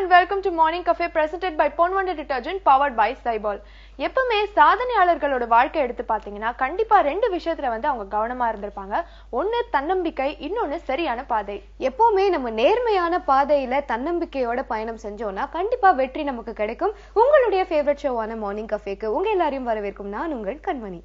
and welcome to Morning Cafe presented by Ponvanda Detergent powered by Cyball. எப்பவுமே சாதனையாளர்களோட வாழ்க்கை எடுத்து பாத்தீங்கன்னா கண்டிப்பா ரெண்டு விஷயத்துல வந்து அவங்க கவனமா இருந்திருப்பாங்க. ஒன்னு தன்னம்பிக்கை, இன்னொன்னு சரியான பாதை. எப்பவுமே நம்ம நேர்மையான பாதையில தன்னம்பிக்கையோட பயணம் செஞ்சோம்னா கண்டிப்பா வெற்றி நமக்கு கிடைக்கும். உங்களுடைய ஃபேவரட் ஷோவான மார்னிங் கஃபேக்கு உங்க எல்லாரையும் வரவேற்கும் நான் உங்கள் கண்மணி.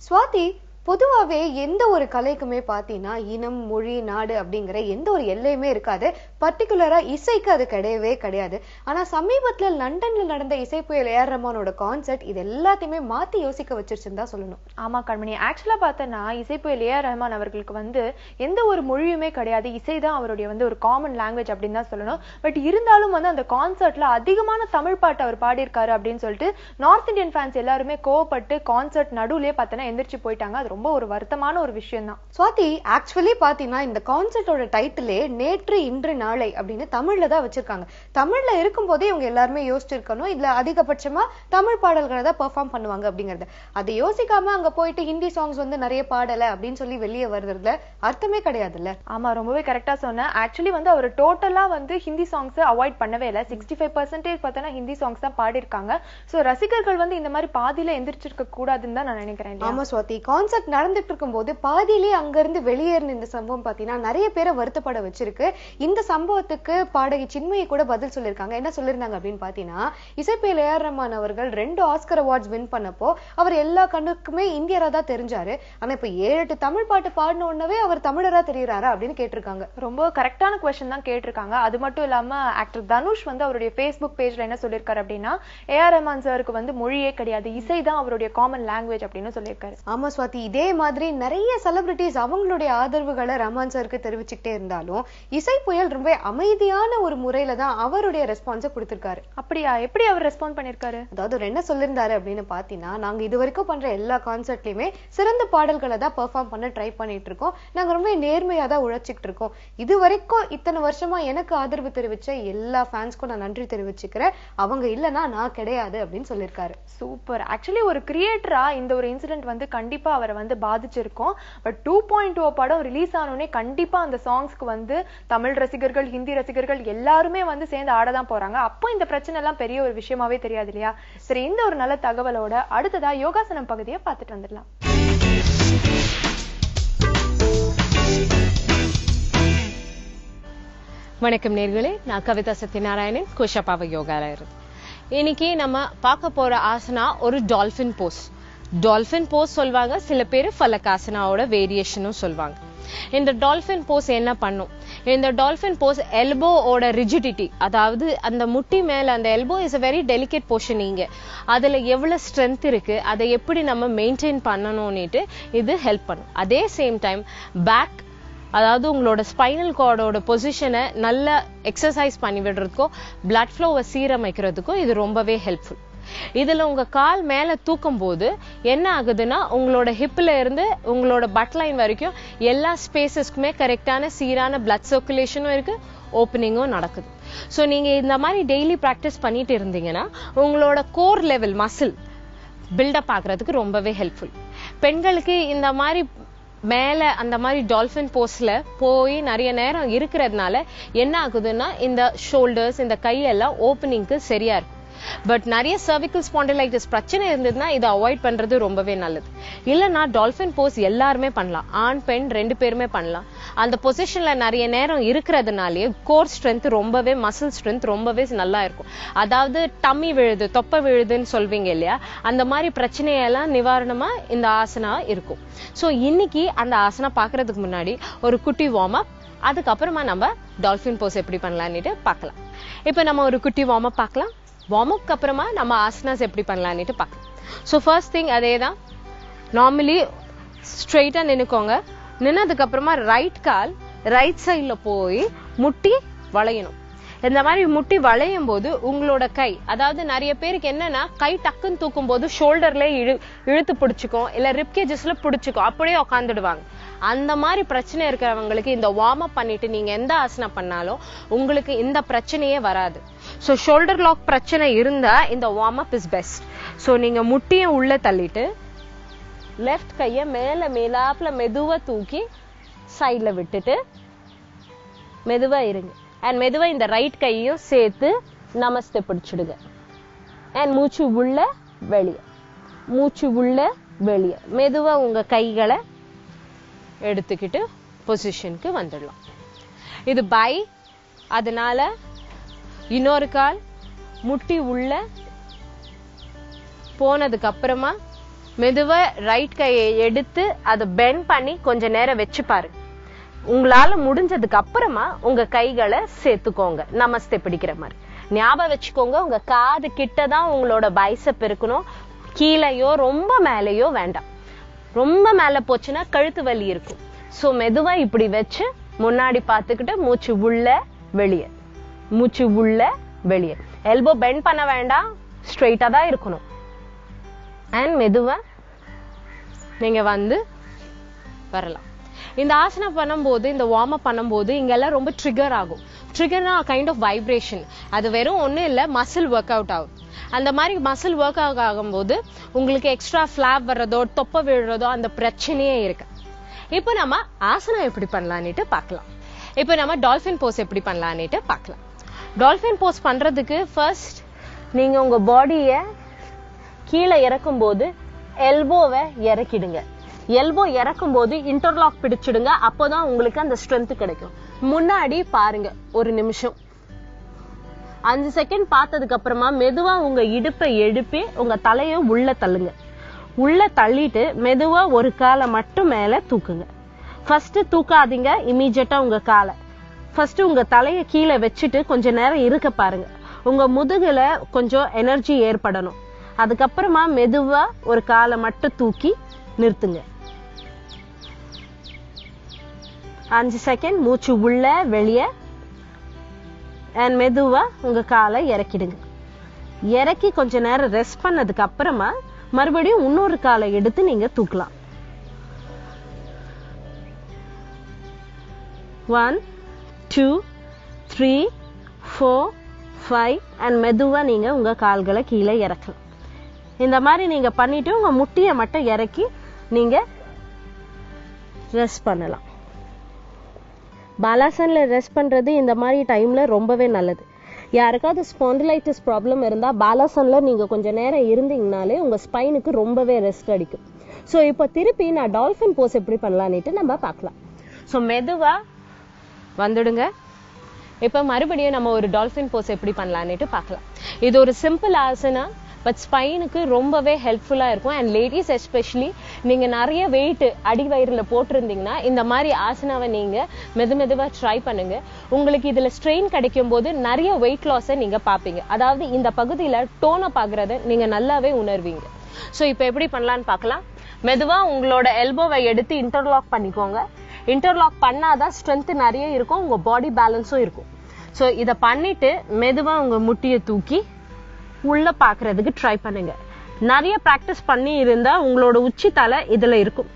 ஸ்வாதி, பொதுவாகவே எந்த ஒரு கலைக்குமே பார்த்தீங்கன்னா இனம், மொழி, நாடு அப்படிங்கிற எந்த ஒரு எல்லையுமே இருக்காது. பர்டிகுலரா இசைக்கு அது கிடையவே கிடையாது. ஆனா சமீபத்துல லண்டன்ல நடந்த இசை புயல் ஏஆர் ரஹ்மானோட கான்சர்ட் இது எல்லாத்தையுமே மாத்தி யோசிக்க வச்சிருச்சுன்னு தான் சொல்லணும். ஆமா கண்மணி, ஆக்சுவலா பார்த்தோன்னா இசை புயல் ஏஆர் ரஹ்மான் அவர்களுக்கு வந்து எந்த ஒரு மொழியுமே கிடையாது. இசை தான் அவருடைய வந்து ஒரு காமன் லாங்குவேஜ் அப்படின்னு தான் சொல்லணும். பட் இருந்தாலும் வந்து அந்த கான்சர்ட்ல அதிகமான தமிழ் பாட்டு அவர் பாடியிருக்காரு அப்படின்னு சொல்லிட்டு நார்த் இந்தியன் ஃபேன்ஸ் எல்லாருமே கோவப்பட்டு கான்சர்ட் நடுவுலயே பார்த்தோன்னா எந்திரிச்சு போயிட்டாங்க. அது ரொம்ப ஒரு வருத்தமான ஒரு விஷயம் தான். ஸ்வாதி, ஆக்சுவலி பாத்தீங்கன்னா இந்த கான்சர்ட்டோட டைட்டிலே நேற்று இன்று நாளை அப்படின்னு தமிழ்ல தான் வச்சிருக்காங்க. தமிழ்ல இருக்கும் போதே இவங்க எல்லாருமே யோசிச்சிருக்கணும் இதுல அதிகபட்சமா தமிழ் பாடல்களை தான் பெர்ஃபார்ம் பண்ணுவாங்க அப்படிங்கறது. அதை யோசிக்காம அங்க போயிட்டு ஹிந்தி சாங்ஸ் வந்து நிறைய பாடல அப்படின்னு சொல்லி வெளியே வருதுல அர்த்தமே கிடையாதுல்ல. ஆமா, ரொம்பவே கரெக்டா சொன்னேன். ஆக்சுவலி வந்து அவர் டோட்டலா வந்து ஹிந்தி சாங்ஸ் அவாய்ட் பண்ணவே இல்லை. 65% பார்த்தோன்னா ஹிந்தி சாங்ஸ் தான் பாடிருக்காங்க. சோ ரசிகர்கள் வந்து இந்த மாதிரி பாதியில எந்திரிச்சிருக்க கூடாதுன்னு தான் நான் நினைக்கிறேன். ஆமா ஸ்வாதி, கான்சர்ட் நடந்துட்டு இருக்கும் போது பாதியிலே அங்க இருந்து வெளியேறின இந்த சம்பவம் பாத்தீங்கன்னா நிறைய பேரை வருத்தப்பட வச்சிருக்கு. இந்த சம்பவத்துக்கு பாடகி சின்மயி கூட பதில் சொல்லியிருக்காங்க. என்ன சொல்லியிருந்தாங்க அப்படின்னு பாத்தீங்கன்னா, இசைப்புயல் ஏஆர் ரஹ்மான் அவர்கள் 2 ஆஸ்கர் அவார்ட்ஸ் வின் பண்ணப்போ அவர் எல்லா கண்ணுக்குமே இந்தியரா தான் தெரிஞ்சாரு. ஆனா இப்ப 7-8 தமிழ் பாட்டு பாடின உடனே அவர் தமிழரா தெரியுறாரா அப்படின்னு கேட்டிருக்காங்க. ரொம்ப கரெக்டான क्वेश्चन தான் கேட்டிருக்காங்க. அது மட்டும் இல்லாம ஆக்டர் தனுஷ் வந்து அவருடைய ஃபேஸ்புக் பேஜ்ல என்ன சொல்லியிருக்காரு அப்படின்னா, ஏஆர் ரஹ்மான் சாருக்கு வந்து மொழியே கிடையாது, இசை தான் அவருடைய காமன் லாங்குவேஜ் அப்படின்னு சொல்லியிருக்காரு. ஆமா ஸ்வாதி, இதே மாதிரி நிறைய செலிபிரிட்டிஸ் அவங்களுடைய ஆதரவுகளை ரஹ்மான் சாருக்கு தெரிவிச்சுக்கிட்டே இருந்தாலும் இசை புயல் ரொம்ப அமைதியான ஒரு முறையில தான் அவருடைய ரெஸ்பான்ஸை கொடுத்திருக்காரு. அப்படியா? எப்படி அவர் ரெஸ்பாண்ட் பண்ணிருக்காரு? அதாவது என்ன சொல்லியிருந்தாரு அப்படின்னு பாத்தீங்கன்னா, நாங்க இது வரைக்கும் பண்ற எல்லா கான்சர்ட்லயுமே சிறந்த பாடல்களை தான் பெர்ஃபார்ம் பண்ண ட்ரை பண்ணிட்டு இருக்கோம். நாங்க ரொம்ப நேர்மையா தான் உழைச்சிட்டு இருக்கோம். இது வரைக்கும் இத்தனை வருஷமா எனக்கு ஆதரவு தெரிவிச்ச எல்லா ஃபேன்ஸ்க்கும் நான் நன்றி தெரிவிச்சுக்கிறேன். அவங்க இல்லைன்னா நான் கிடையாது அப்படின்னு சொல்லியிருக்காரு. சூப்பர். ஆக்சுவலி ஒரு கிரியேட்டரா இந்த ஒரு இன்சிடென்ட் வந்து கண்டிப்பா அவரை வந்து பாதிச்சிருக்கும். பட் 2.0 படம் ரிலீஸ் ஆனோடனே கண்டிப்பா அந்த சாங்ஸ்க்கு வந்து தமிழ் ரசிகர்கள், ஹிந்தி ரசிகர்கள் எல்லாருமே வந்து சேர்ந்து ஆடதான் போறாங்க. அப்போ இந்த பிரச்சனை எல்லாம் பெரிய ஒரு விஷயமாவே தெரியாது இல்லையா? சரி, இந்த ஒரு நல்ல தகவலோட அடுத்ததா யோகாசனம் பகுதியை பார்த்துட்டு வந்துடலாம். வணக்கம் நேர்களே, நான் கவிதா சத்யநாராயணன், குஷப்பாவ யோகால இருந்து. இன்னைக்கு நம்ம பார்க்க போற ஆசனா ஒரு டால்பின் போஸ். டால்பின் போஸ் சொல்வாங்க, சில பேர் ஃபலகாசனாவோட வேரியேஷனும் சொல்வாங்க. இந்த டால்பின் போஸ் என்ன பண்ணும்? இந்த டால்பின் போஸ் எல்போவோட ரிஜிடிட்டி, அதாவது அந்த முட்டி மேல அந்த elbow is a very delicate portion. இங்க அதுல எவ்வளவு ஸ்ட்ரென்த் இருக்கு, அதை எப்படி நம்ம மெயின்டைன் பண்ணணும்னுட்டு இது ஹெல்ப் பண்ணும். அதே சேம் டைம் பேக், அதாவது உங்களோட ஸ்பைனல் கார்டோட பொசிஷனை நல்லா எக்ஸசைஸ் பண்ணி விடுறதுக்கோ பிளட் ஃப்ளோவை சீரமைக்கிறதுக்கோ இது ரொம்பவே ஹெல்ப்ஃபுல். இதுல உங்க கால் மேல தூக்கும் போது என்ன ஆகுதுன்னா, உங்களோட ஹிப்ல இருந்து உங்களோட பட் லைன் வரைக்கும் எல்லா ஸ்பேசஸ்க்குமே கரெக்டான சீரான பிளட் சர்க்குலேஷனும் இருக்கு, ஓப்பனிங்கும் நடக்குது. ஸோ நீங்க இந்த மாதிரி டெய்லி ப்ராக்டிஸ் பண்ணிட்டு இருந்தீங்கன்னா உங்களோட கோர் லெவல் மசில் பில்டப் ஆகுறதுக்கு ரொம்பவே ஹெல்ப்ஃபுல். பெண்களுக்கு இந்த மாதிரி மேல அந்த மாதிரி டால்பின் போஸ்ல போய் நிறைய நேரம் இருக்கிறதுனால என்ன ஆகுதுன்னா, இந்த ஷோல்டர்ஸ், இந்த கையெல்லாம் ஓப்பனிங்க்கு சரியா இருக்கு. பட் நிறைய சர்விக்கல் ஸ்பாண்டிலைட்டிஸ் பிரச்சனை இருந்ததுன்னா இதை அவாய்ட் பண்றது ரொம்பவே நல்லது. இல்லைன்னா டால்பின் போஸ் எல்லாருமே பண்ணலாம், ஆண் பெண் 2 பேருமே பண்ணலாம். அந்த பொசிஷன்ல நிறைய நேரம் இருக்கிறதுனாலே கோர் ஸ்ட்ரென்த் ரொம்பவே, மசில் ஸ்ட்ரென்த் ரொம்பவே நல்லா இருக்கும். அதாவது டம்மி விழுது, தொப்பை விழுதுன்னு சொல்வீங்க இல்லையா, அந்த மாதிரி பிரச்சனையெல்லாம் நிவாரணமா இந்த ஆசனா இருக்கும். ஸோ இன்னைக்கு அந்த ஆசனா பாக்குறதுக்கு முன்னாடி ஒரு குட்டி வார்ம் அப், அதுக்கப்புறமா நம்ம டால்பின் போஸ் எப்படி பண்ணலான்னுட்டு பார்க்கலாம். இப்போ நம்ம ஒரு குட்டி வார்ம் அப் பார்க்கலாம். வார்ம் அப்க்கு அப்புறமா நம்ம ஆசனாஸ் எப்படி பண்ணலான்னுட்டு பார்க்கலாம். ஸோ ஃபர்ஸ்ட் திங் அதே தான், நார்மலி ஸ்ட்ரெயிட்டா நின்னுக்கோங்க. நின்னதுக்கு அப்புறமா ரைட் கால் ரைட் சைட்ல போய் முட்டி வளையணும். இந்த மாதிரி முட்டி வளையும் போது உங்களோட கை, அதாவது நிறைய பேருக்கு என்னன்னா கை டக்குன்னு தூக்கும் போது ஷோல்டர்ல இழுத்து பிடிச்சிக்கும், இல்ல ரிப்கேஜஸ்ல பிடிச்சிக்கும், அப்படியே உட்காந்துடுவாங்க. அந்த மாதிரி பிரச்சனை இருக்கிறவங்களுக்கு இந்த வார்ம் அப் பண்ணிட்டு நீங்க எந்த ஆசனா பண்ணாலும் உங்களுக்கு இந்த பிரச்சனையே வராது. ஸோ ஷோல்டர் லாக் பிரச்சனை இருந்தா இந்த warm up is best. So நீங்க முட்டியை உள்ள தள்ளிட்டு லெஃப்ட் கையை மேலாப்புல மெதுவா தூக்கி சைட்ல விட்டுட்டு மெதுவா இருங்க. அண்ட் மெதுவா இந்த ரைட் கையையும் சேர்த்து நமஸ்தே பிடிச்சிடுங்க. அண்ட் மூச்சு உள்ள வெளியே, மூச்சு உள்ள வெளியே. மெதுவா உங்க கைகளை எடுத்துக்கிட்டு பொசிஷனுக்கு வந்துடலாம். இது பை. அதனால இன்னொரு கால் முட்டி உள்ள போனதுக்கு அப்புறமா மெதுவா ரைட் கையை எடுத்து அதை பெண்ட் பண்ணி கொஞ்ச நேரம் வச்சு பாரு. உங்களால முடிஞ்சதுக்கு அப்புறமா உங்க கைகளை சேர்த்துக்கோங்க நமஸ்தே பிடிக்கிற மாதிரி. ஞாபகம் வச்சுக்கோங்க, உங்க காது கிட்டதான் உங்களோட பைசப் இருக்கணும். கீழையோ ரொம்ப மேலேயோ வேண்டாம். ரொம்ப மேல போச்சுன்னா கழுத்து வலி இருக்கும். சோ மெதுவா இப்படி வச்சு முன்னாடி பார்த்துக்கிட்டு மூச்சு உள்ள வெளியே, மூச்சு உள்ள வெளியே. எல்போ பெண்ட் பண்ண வேண்டாம், ஸ்ட்ரெயிட்டா தான் இருக்கணும். அண்ட் மெதுவா நீங்க வந்து வரலாம். இந்த ஆசனம் பண்ணும்போது, இந்த வார்ம் அப் பண்ணும்போது இங்கெல்லாம் ரொம்ப ட்ரிகர் ஆகும். ட்ரிகர்னா கைண்ட் ஆஃப் வைப்ரேஷன். அது வெறும் ஒன்றும் இல்லை, மசில் ஒர்க் அவுட் ஆகும். அந்த மாதிரி மசில் ஒர்க் அவுட் ஆகும்போது உங்களுக்கு எக்ஸ்ட்ரா ஃபிளாப் வர்றதோ தொப்பை விழுறதோ அந்த பிரச்சனையே இருக்கு. இப்போ நம்ம ஆசனம் எப்படி பண்ணலான்னுட்டு பார்க்கலாம். இப்போ நம்ம டால்ஃபின் போஸ் எப்படி பண்ணலான்னுட்டு பார்க்கலாம். டால்ஃபின் போஸ் பண்றதுக்கு ஃபர்ஸ்ட் நீங்க உங்க பாடியை கீழே இறக்கும் போது எல்போவை இறக்கிடுங்க. எல்போ இறக்கும் போது இன்டர்லாக் பிடிச்சிடுங்க. அப்போதான் உங்களுக்கு அந்த ஸ்ட்ரென்த் கிடைக்கும். முன்னாடி பாருங்க, ஒரு நிமிஷம் 5 செகண்ட் பார்த்ததுக்கு அப்புறமா மெதுவா உங்க இடுப்பை எழுப்பி உங்க தலையை உள்ள தள்ளுங்க. உள்ள தள்ளிட்டு மெதுவா ஒரு காலை மட்டும் மேல தூக்குங்க. ஃபர்ஸ்ட் தூக்காதீங்க இமீடியட்டா உங்க காலை. ஃபர்ஸ்ட் உங்க தலையை கீழே வச்சுட்டு கொஞ்ச நேரம் இருக்க பாருங்க. உங்க முதுகுல கொஞ்சம் எனர்ஜி ஏற்படணும். அதுக்கப்புறமா மெதுவா ஒரு காலை மட்டும் தூக்கி நிறுத்துங்க. 5 செகண்ட் மூச்சு உள்ள வெளியே. அண்ட் மெதுவா உங்க காலை இறக்கிடுங்க. இறக்கி கொஞ்ச நேரம் ரெஸ்ட் பண்ணதுக்கு அப்புறமா மறுபடியும் இன்னொரு காலை எடுத்து நீங்க தூக்கலாம். 1 2 3 4 5 அண்ட் மெதுவா நீங்க உங்க கால்களை கீழே இறக்கலாம். இந்த மாதிரி நீங்க பண்ணிட்டு உங்க முட்டியை மட்டும் இறக்கி நீங்க ரெஸ்ட் பண்ணலாம். பாலாசன்ல ரெஸ்ட் பண்றது இந்த மாதிரி டைம்ல ரொம்பவே நல்லது. யாருக்காவது ஸ்பாண்டிலைட்டிஸ் ப்ராப்ளம் இருந்தா பாலாசன்ல நீங்க கொஞ்ச நேரம் இருந்தீங்கனாலே உங்க ஸ்பைனுக்கு ரொம்பவே ரெஸ்ட் அடிக்கும். ஸோ இப்போ திருப்பி நான் டால்ஃபின் போஸ் எப்படி பண்ணலான்னுட்டு நம்ம பார்க்கலாம். ஸோ மெதுவா வந்துடுங்க. இப்போ மறுபடியும் நம்ம ஒரு டால்ஃபின் போஸ் எப்படி பண்ணலான்னுட்டு பார்க்கலாம். இது ஒரு சிம்பிள் ஆசனா, பட் ஸ்பைனுக்கு ரொம்பவே ஹெல்ப்ஃபுல்லா இருக்கும். அண்ட் லேடிஸ் எஸ்பெஷலி நீங்க நிறைய வெயிட் அடி வயிறுல போட்டிருந்தீங்கன்னா இந்த மாதிரி ஆசனாவை நீங்க மெதுவா ட்ரை பண்ணுங்க. உங்களுக்கு இதுல ஸ்ட்ரெயின் கிடைக்கும் போது நிறைய வெயிட் லாஸை நீங்க பாப்பீங்க. அதாவது இந்த பகுதியில டோன் அப் ஆகுறத நீங்க நல்லாவே உணர்வீங்க. ஸோ இப்போ எப்படி பண்ணலான்னு பார்க்கலாம். மெதுவா உங்களோட எல்போவை எடுத்து இன்டர்லாக் பண்ணிக்கோங்க. இன்டர்லாக் பண்ணாதான் ஸ்ட்ரென்த் நிறைய இருக்கும், உங்க பாடி பேலன்ஸும் இருக்கும். ஸோ இதை பண்ணிட்டு மெதுவா உங்க முட்டியை தூக்கி உள்ள பாக்குறதுக்கு ட்ரை பண்ணுங்க. நிறைய பிராக்டிஸ் பண்ணி இருந்தா உங்களோட உச்சி தலை இதுல இருக்கும்.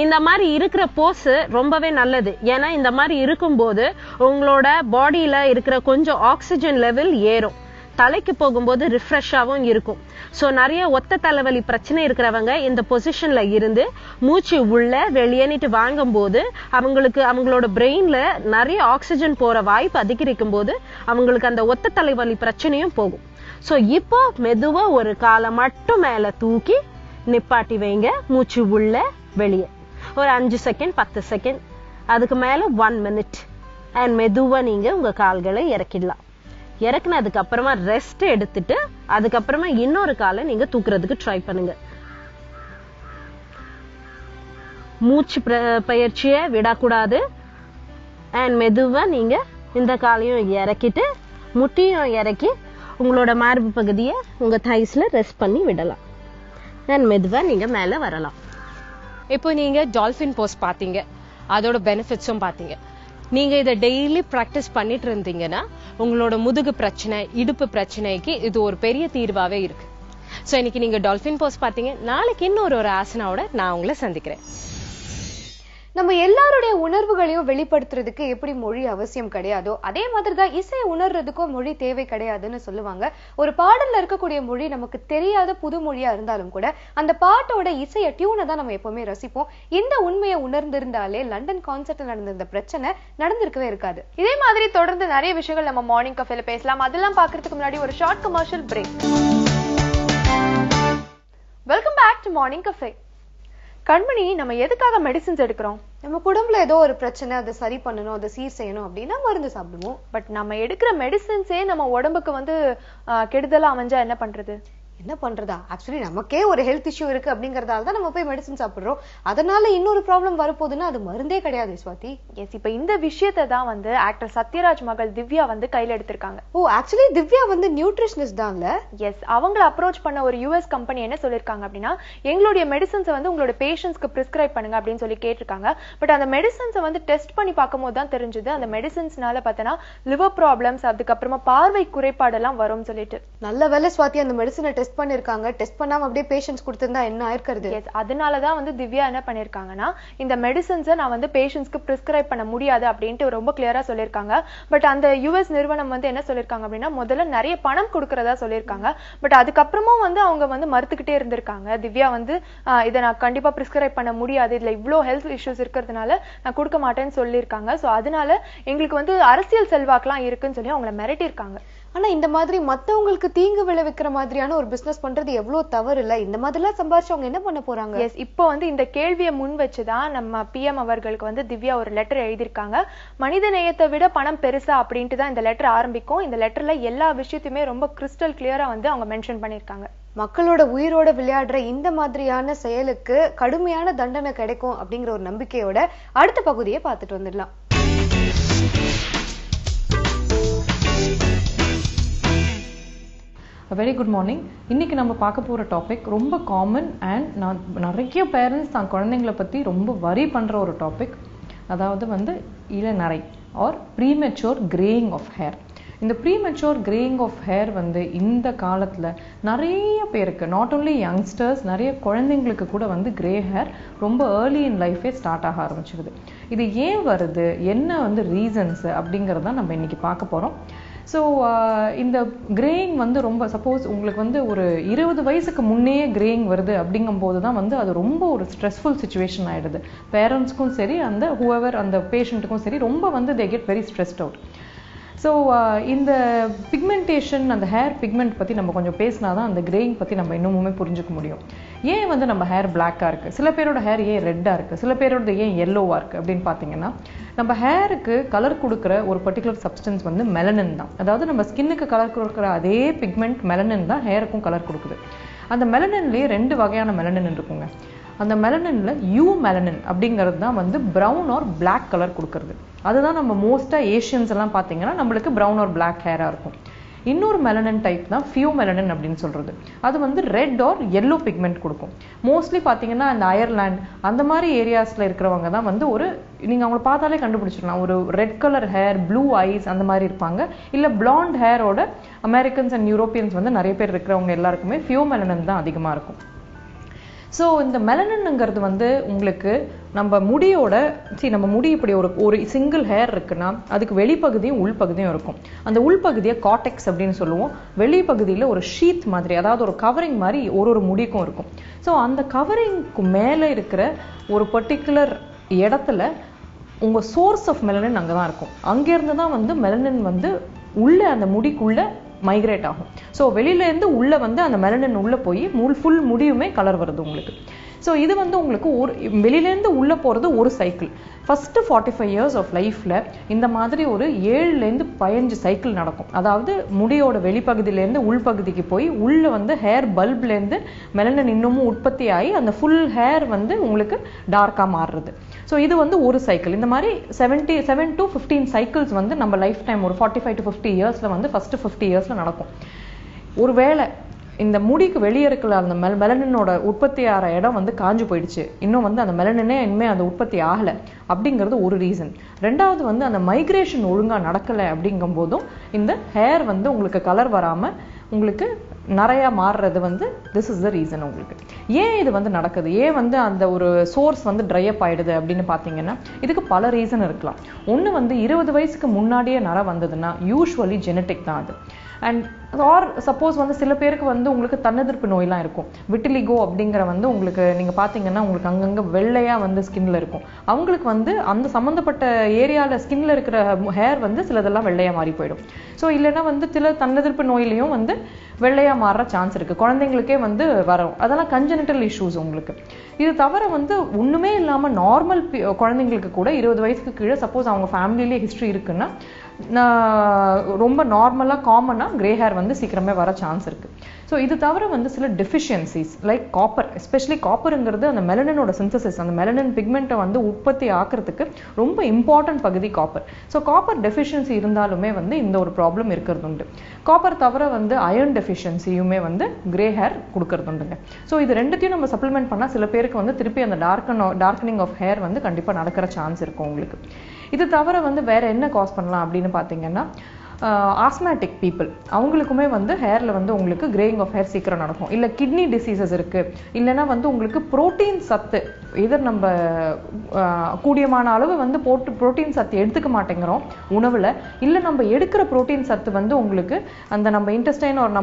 இந்த மாதிரி இருக்கிற போஸ் ரொம்பவே நல்லது. ஏன்னா இந்த மாதிரி இருக்கும்போது உங்களோட பாடியில இருக்கிற கொஞ்சம் ஆக்சிஜன் லெவல் ஏறும். தலைக்கு போகும்போது ரிஃப்ரெஷ்ஷாவும் இருக்கும். ஸோ நிறைய ஒத்த தலைவலி பிரச்சனை இருக்கிறவங்க இந்த பொசிஷன்ல இருந்து மூச்சு உள்ள வெளியேனிட்டு வாங்கும் போது அவங்களோட பிரெயின்ல நிறைய ஆக்சிஜன் போற வாய்ப்பு அதிகரிக்கும் போது அவங்களுக்கு அந்த ஒத்த தலைவலி பிரச்சனையும் போகும். ஸோ இப்போ மெதுவா ஒரு காலை மட்டும் மேல தூக்கி நிப்பாட்டி வைங்க. மூச்சு உள்ள வெளியே ஒரு 5 செகண்ட் 10 செகண்ட், அதுக்கு மேல 1 மினிட். அண்ட் மெதுவா நீங்க உங்க கால்களை இறக்கிடலாம். இறக்குனதுக்கு அப்புறமா ரெஸ்ட் எடுத்துட்டு அதுக்கப்புறமா இன்னொரு காலை நீங்க தூக்குறதுக்கு ட்ரை பண்ணுங்க. மூச்சு பயிற்சியை விடக்கூடாது. அண்ட் மெதுவா நீங்க இந்த காலையும் இறக்கிட்டு முட்டியும் இறக்கி உங்களோட மார்பு பகுதியை உங்க தைஸ்ல ரெஸ்ட் பண்ணி விடலாம். அண்ட் மெதுவா நீங்க மேல வரலாம். இப்போ நீங்க டால்ஃபின் போஸ் பாத்தீங்க, அதோட பெனிஃபிட்ஸும் பாத்தீங்க. நீங்க இதை டெய்லி பிராக்டிஸ் பண்ணிட்டு இருந்தீங்கன்னா உங்களோட முதுகு பிரச்சனை, இடுப்பு பிரச்சனைக்கு இது ஒரு பெரிய தீர்வாவே இருக்கு. ஸோ இன்னைக்கு நீங்க டால்ஃபின் போஸ் பாத்தீங்க. நாளைக்கு இன்னொரு ஆசனாவோட நான் உங்களை சந்திக்கிறேன். நம்ம எல்லாருடைய உணர்வுகளையும் வெளிப்படுத்துறதுக்கு எப்படி மொழி அவசியம் கிடையாதோ அதே மாதிரிதான் இசையை உணர்றதுக்கும் மொழி தேவை கிடையாதுன்னு சொல்லுவாங்க. ஒரு பாடல்ல இருக்கக்கூடிய மொழி நமக்கு தெரியாத புது மொழியா இருந்தாலும் கூட அந்த பாட்டோட இசைய டியூனை தான் நம்ம எப்பவுமே ரசிப்போம். இந்த உண்மையை உணர்ந்திருந்தாலே லண்டன் கான்சர்ட்ல நடந்த பிரச்சனை நடந்திருக்கவே இருக்காது. இதே மாதிரி தொடர்ந்து நிறைய விஷயங்கள் நம்ம மார்னிங் கஃபேல பேசலாம். அதெல்லாம் பாக்குறதுக்கு முன்னாடி ஒரு short commercial break. Welcome back to Morning Cafe. Kanmani, நம்ம எதுக்காக மெடிசின்ஸ் எடுக்கிறோம்? நம்ம உடம்புல ஏதோ ஒரு பிரச்சனை, அதை சரி பண்ணணும், அதை சீர் செய்யணும் அப்படின்னா மருந்து சாப்பிடுவோம். பட் நம்ம எடுக்கிற மெடிசின்ஸே நம்ம உடம்புக்கு வந்து கெடுதலா அமைஞ்சா என்ன பண்றது? என்ன பண்றதா? ஆக்சுவலி நமக்கே ஒரு ஹெல்த் இஷ்யூ இருக்கு அப்படிங்கறதால தான் நம்ம போய் மெடிசன் சாப்பிடுறோம். அதனால இன்னொரு ப்ராப்ளம் வரப்போகுதுன்னா அது மருந்தே கிடையாது ஸ்வாதி. எஸ், இப்ப இந்த விஷயத்தை தான் வந்து ஆக்டர் சத்யராஜ் மகள் திவ்யா வந்து கையில எடுத்திருக்காங்க. ஓ, ஆக்சுவலி திவ்யா வந்து நியூட்ரிஷனிஸ்ட் தான்ல. எஸ், அவங்களை அப்ரோச் பண்ண ஒரு யூஎஸ் கம்பெனி என்ன சொல்லிருக்காங்க அப்படின்னா, எங்களுடைய மெடிசன்ஸை வந்து உங்களோட பேஷண்ட்ஸ்க்கு பிரிஸ்கிரைப் பண்ணுங்க அப்படின்னு சொல்லி கேட்டிருக்காங்க. பட் அந்த மெடிசன்ஸை வந்து டெஸ்ட் பண்ணி பார்க்கும்போது தான் தெரிஞ்சது அந்த மெடிசன்ஸ்னால பார்த்தனா லிவர் ப்ராப்ளம்ஸ், அதுக்கப்புறமா பார்வை குறைபாடெல்லாம் வரும்னு சொல்லிட்டு. நல்ல வேலை ஸ்வாதி அந்த மெடிசனை டெஸ்ட் பண்ணிருக்காங்க. டெஸ்ட் பண்ணாம அப்படியே பேஷண்ட்ஸ் கொடுத்திருந்தா என்ன ஆயிருக்கிறது? எஸ், அதனாலதான் வந்து திவ்யா என்ன பண்ணிருக்காங்கன்னா, இந்த மெடிசன்ஸை நான் வந்து பேஷண்ட்ஸ்க்கு பிரிஸ்கிரைப் பண்ண முடியாது அப்படின்ட்டு ரொம்ப கிளியரா சொல்லியிருக்காங்க. பட் அந்த யூஎஸ் நிறுவனம் வந்து என்ன சொல்லியிருக்காங்க அப்படின்னா, முதல்ல நிறைய பணம் கொடுக்கறதா சொல்லியிருக்காங்க. பட் அதுக்கப்புறமும் வந்து அவங்க வந்து மறுத்துக்கிட்டே இருந்திருக்காங்க. திவ்யா வந்து இதை நான் கண்டிப்பா பிரிஸ்கிரைப் பண்ண முடியாது, இதுல இவ்வளோ ஹெல்த் இஷ்யூஸ் இருக்கிறதுனால நான் கொடுக்க மாட்டேன்னு சொல்லியிருக்காங்க. ஸோ அதனால எங்களுக்கு வந்து அரசியல் செல்வாக்குலாம் இருக்குன்னு சொல்லி அவங்களை மிரட்டியிருக்காங்க. ஆனா இந்த மாதிரி மத்தவங்களுக்கு தீங்கு விளைவிக்கிற மாதிரியான ஒரு பிசினஸ் பண்றது எவ்வளவு தவறு இல்ல? இந்த மாதிரி எல்லாம் சம்பாரிச்சு அவங்க என்ன பண்ண போறாங்க? எஸ், இப்போ வந்து இந்த கேள்வியை முன் வச்சுதான் நம்ம பிஎம் அவர்களுக்கு வந்து திவ்யா ஒரு லெட்டர் எழுதியிருக்காங்க. மனித நேயத்தை விட பணம் பெருசா அப்படின்ட்டு தான் இந்த லெட்டர் ஆரம்பிக்கும். இந்த லெட்டர்ல எல்லா விஷயத்தையுமே ரொம்ப கிறிஸ்டல் கிளியரா வந்து அவங்க மென்ஷன் பண்ணிருக்காங்க. மக்களோட உயிரோட விளையாடுற இந்த மாதிரியான செயலுக்கு கடுமையான தண்டனை கிடைக்கும் அப்படிங்கிற ஒரு நம்பிக்கையோட அடுத்த பகுதியை பார்த்துட்டு வந்துடலாம். Very good morning. இன்னைக்கு நம்ம பார்க்க போகிற டாபிக் ரொம்ப காமன் அண்ட் நிறைய பேரண்ட்ஸ் தான் குழந்தைங்களை பற்றி ரொம்ப வரி பண்ணுற ஒரு டாபிக். அதாவது வந்து இளநரை or premature greying of hair. இந்த ப்ரீமெச்சூர் கிரேயிங் ஆஃப் ஹேர் வந்து இந்த காலத்தில் நிறைய பேருக்கு, நாட் ஓன்லி யங்ஸ்டர்ஸ், நிறைய குழந்தைங்களுக்கு கூட வந்து கிரே ஹேர் ரொம்ப ஏர்லி இன் லைஃபே ஸ்டார்ட் ஆக ஆரம்பிச்சிருது. இது ஏன் வருது, என்ன வந்து ரீசன்ஸு அப்படிங்கிறத நம்ம இன்னைக்கு பார்க்க போகிறோம். ஸோ இந்த கிரேயிங் வந்து ரொம்ப, சப்போஸ் உங்களுக்கு வந்து ஒரு 20 வயசுக்கு முன்னையே கிரேயிங் வருது அப்படிங்கும்போது தான் வந்து அது ரொம்ப ஒரு ஸ்ட்ரெஸ்ஃபுல் சுச்சுவேஷன் ஆகிடுது. பேரண்ட்ஸ்க்கும் சரி, அந்த ஹூஎவர் அந்த பேஷண்ட்டுக்கும் சரி, ரொம்ப வந்து they get very stressed out. So இந்த பிக்மெண்டேஷன், அந்த ஹேர் பிக்மெண்ட் பற்றி நம்ம கொஞ்சம் பேசினா தான் அந்த கிரேயிங் பற்றி நம்ம இன்னுமே புரிஞ்சுக்க முடியும். ஏன் வந்து நம்ம ஹேர் பிளாக்காக இருக்குது, சில பேரோட ஹேர் ஏன் ரெட்டாக இருக்குது, சில பேரோட ஏன் எல்லோவாக இருக்குது அப்படின்னு பார்த்தீங்கன்னா, நம்ம ஹேருக்கு கலர் கொடுக்குற ஒரு பர்டிகுலர் சப்ஸ்டன்ஸ் வந்து மெலனின் தான். அதாவது நம்ம ஸ்கின்னுக்கு கலர் கொடுக்குற அதே பிக்மெண்ட் மெலனின் தான் ஹேருக்கும் கலர் கொடுக்குது. அந்த மெலனின்லேயே 2 வகையான மெலனின் இருக்குங்க. அந்த மெலனின்ல யூ மெலனின் அப்படிங்கிறது தான் வந்து ப்ரௌன் ஆர் பிளாக் கலர் கொடுக்கறது. அதுதான் நம்ம மோஸ்ட்டாக ஏஷியன்ஸ் எல்லாம் பார்த்தீங்கன்னா நம்மளுக்கு ப்ரௌன் ஆர் பிளாக் ஹேராக இருக்கும். இன்னொரு மெலனின் டைப் தான் ஃபியூ மெலனின் அப்படின்னு சொல்றது. அது வந்து ரெட் ஆர் எல்லோ பிக்மெண்ட் கொடுக்கும். மோஸ்ட்லி பார்த்தீங்கன்னா இந்த அயர்லாந்து அந்த மாதிரி ஏரியாஸில் இருக்கிறவங்க தான் வந்து ஒரு, நீங்கள் அவங்கள பார்த்தாலே கண்டுபிடிச்சிடலாம், ஒரு red colour hair, blue eyes அந்த மாதிரி இருப்பாங்க. இல்லை பிளாண்ட் ஹேரோட அமெரிக்கன்ஸ் அண்ட் யூரோப்பியன்ஸ் வந்து நிறைய பேர் இருக்கிறவங்க எல்லாருக்குமே ஃபியூ மெலனின் தான் அதிகமாக இருக்கும். ஸோ இந்த மெலனின்ங்கிறது வந்து உங்களுக்கு நம்ம முடியோட, நம்ம முடி இப்படி ஒரு சிங்கிள் ஹேர் இருக்குன்னா அதுக்கு வெளிப்பகுதியும் உள்பகுதியும் இருக்கும். அந்த உள்பகுதியை காட்டெக்ஸ் அப்படின்னு சொல்லுவோம். வெளிப்பகுதியில் ஒரு ஷீத் மாதிரி, அதாவது ஒரு கவரிங் மாதிரி ஒரு முடிக்கும் இருக்கும். ஸோ அந்த கவரிங்க்கு மேலே இருக்கிற ஒரு பர்டிகுலர் இடத்துல உங்கள் சோர்ஸ் ஆஃப் மெலனின் அங்கே தான் இருக்கும். அங்கேருந்து தான் வந்து மெலனின் வந்து உள்ள அந்த முடிக்குள்ள மைக்ரேட் ஆகும். ஸோ வெளியிலேருந்து உள்ளே வந்து அந்த மெலனின் உள்ளே போய் ஃபுல் முடியுமே கலர் வருது உங்களுக்கு. ஸோ இது வந்து உங்களுக்கு ஒரு வெளியிலேருந்து உள்ளே போகிறது ஒரு சைக்கிள். ஃபஸ்ட்டு 45 இயர்ஸ் ஆஃப் லைஃப்பில் இந்த மாதிரி ஒரு 7லேருந்து 15 சைக்கிள் நடக்கும். அதாவது முடியோட வெளிப்பகுதியிலேருந்து உள்பகுதிக்கு போய் உள்ளே வந்து ஹேர் பல்ப்லேருந்து மெலனின் இன்னமும் உற்பத்தி ஆகி அந்த ஃபுல் ஹேர் வந்து உங்களுக்கு டார்க்காக மாறுறது. ஸோ இது வந்து ஒரு சைக்கிள். இந்த மாதிரி 7 to 15 சைக்கிள்ஸ் வந்து நம்ம லைஃப் டைம் ஒரு 45 to 50 இயர்ஸில் வந்து ஃபஸ்ட்டு 50 இயர்ஸில் நடக்கும். ஒருவேளை இந்த முடிக்கு வெளியே இருக்கிற அந்த மெலனினோட உற்பத்தி ஆகிற இடம் வந்து காஞ்சு போயிடுச்சு, இன்னும் வந்து அந்த மெலனினே இனிமேல் அந்த உற்பத்தி ஆகலை அப்படிங்கிறது ஒரு ரீசன். ரெண்டாவது வந்து அந்த மைக்ரேஷன் ஒழுங்காக நடக்கலை அப்படிங்கும் போதும் இந்த ஹேர் வந்து உங்களுக்கு கலர் வராமல் உங்களுக்கு நிறைய மாறுறது வந்து திஸ் இஸ் த ரீசன். உங்களுக்கு ஏன் இது வந்து நடக்குது, ஏன் வந்து அந்த ஒரு சோர்ஸ் வந்து ட்ரை அப் ஆயிடுது அப்படின்னு பார்த்தீங்கன்னா இதுக்கு பல ரீசன் இருக்கலாம். ஒன்று வந்து 20 வயசுக்கு முன்னாடியே நரை வந்ததுன்னா யூஸ்வலி ஜெனட்டிக் தான் அது. அண்ட் ஆர் சப்போஸ் வந்து சில பேருக்கு வந்து உங்களுக்கு தன்னெதிர்ப்பு நோயெலாம் இருக்கும். விட்டிலிகோ அப்படிங்கிற வந்து உங்களுக்கு நீங்கள் பார்த்தீங்கன்னா உங்களுக்கு அங்கங்கே வெள்ளையாக வந்து ஸ்கின்ல இருக்கும். அவங்களுக்கு வந்து அந்த சம்மந்தப்பட்ட ஏரியாவில் ஸ்கின்ல இருக்கிற ஹேர் வந்து சிலதெல்லாம் வெள்ளையாக மாறி போயிடும். ஸோ இல்லைன்னா வந்து சில தன்னெதிர்ப்பு நோயிலையும் வந்து வெள்ளையாக மாறுற சான்ஸ் இருக்குது. குழந்தைங்களுக்கே வந்து வரும். அதெல்லாம் கன்ஜெனிட்டல் இஷ்யூஸ் உங்களுக்கு. இது தவிர வந்து ஒன்றுமே இல்லாமல் நார்மல் குழந்தைங்களுக்கு கூட 20 வயசுக்கு கீழே சப்போஸ் அவங்க ஃபேமிலியிலே ஹிஸ்ட்ரி இருக்குன்னா ரொம்ப நார்மலாக காமனாக கிரே ஹேர் வந்து சீக்கிரமே வர சான்ஸ் இருக்குது. ஸோ இது தவிர வந்து சில டெஃபிஷியன்சிஸ் லைக் காப்பர், எஸ்பெஷலி காப்பருங்கிறது அந்த மெலனினோட சிந்தசிஸ், அந்த மெலனின் பிக்மெண்ட்டை வந்து உற்பத்தி ஆக்கிறதுக்கு ரொம்ப இம்பார்ட்டன்ட் பகுதி காப்பர். ஸோ காப்பர் டெஃபிஷியன்சி இருந்தாலுமே வந்து இந்த ஒரு ப்ராப்ளம் இருக்கிறது உண்டு. காப்பர் தவிர வந்து அயர்ன் டெஃபிஷியன்சியுமே வந்து கிரே ஹேர் கொடுக்கறது உண்டுங்க. ஸோ இது ரெண்டுத்தையும் நம்ம சப்ளிமெண்ட் பண்ணால் சில பேருக்கு வந்து திருப்பி அந்த டார்க்கனிங் ஆஃப் ஹேர் வந்து கண்டிப்பாக நடக்கிற சான்ஸ் இருக்கும் உங்களுக்கு. இது தவிர வந்து வேற என்ன காஸ் பண்ணலாம் அப்படின்னு பார்த்தீங்கன்னா ஆஸ்மேட்டிக் பீப்புள் அவங்களுக்குமே வந்து ஹேரில் வந்து உங்களுக்கு கிரேயிங் ஆஃப் ஹேர் சீக்கிரம் நடக்கும். இல்லை கிட்னி டிசீசஸ் இருக்குது, இல்லைன்னா வந்து உங்களுக்கு ப்ரோட்டீன் சத்து இதர் நம்ம கூடியமான அளவு வந்து ப்ரோட்டீன் சத்து எடுத்துக்க மாட்டேங்கிறோம் உணவில், இல்லை நம்ம எடுக்கிற ப்ரோட்டீன் சத்து வந்து உங்களுக்கு அந்த நம்ம இன்டெஸ்டைன் ஒரு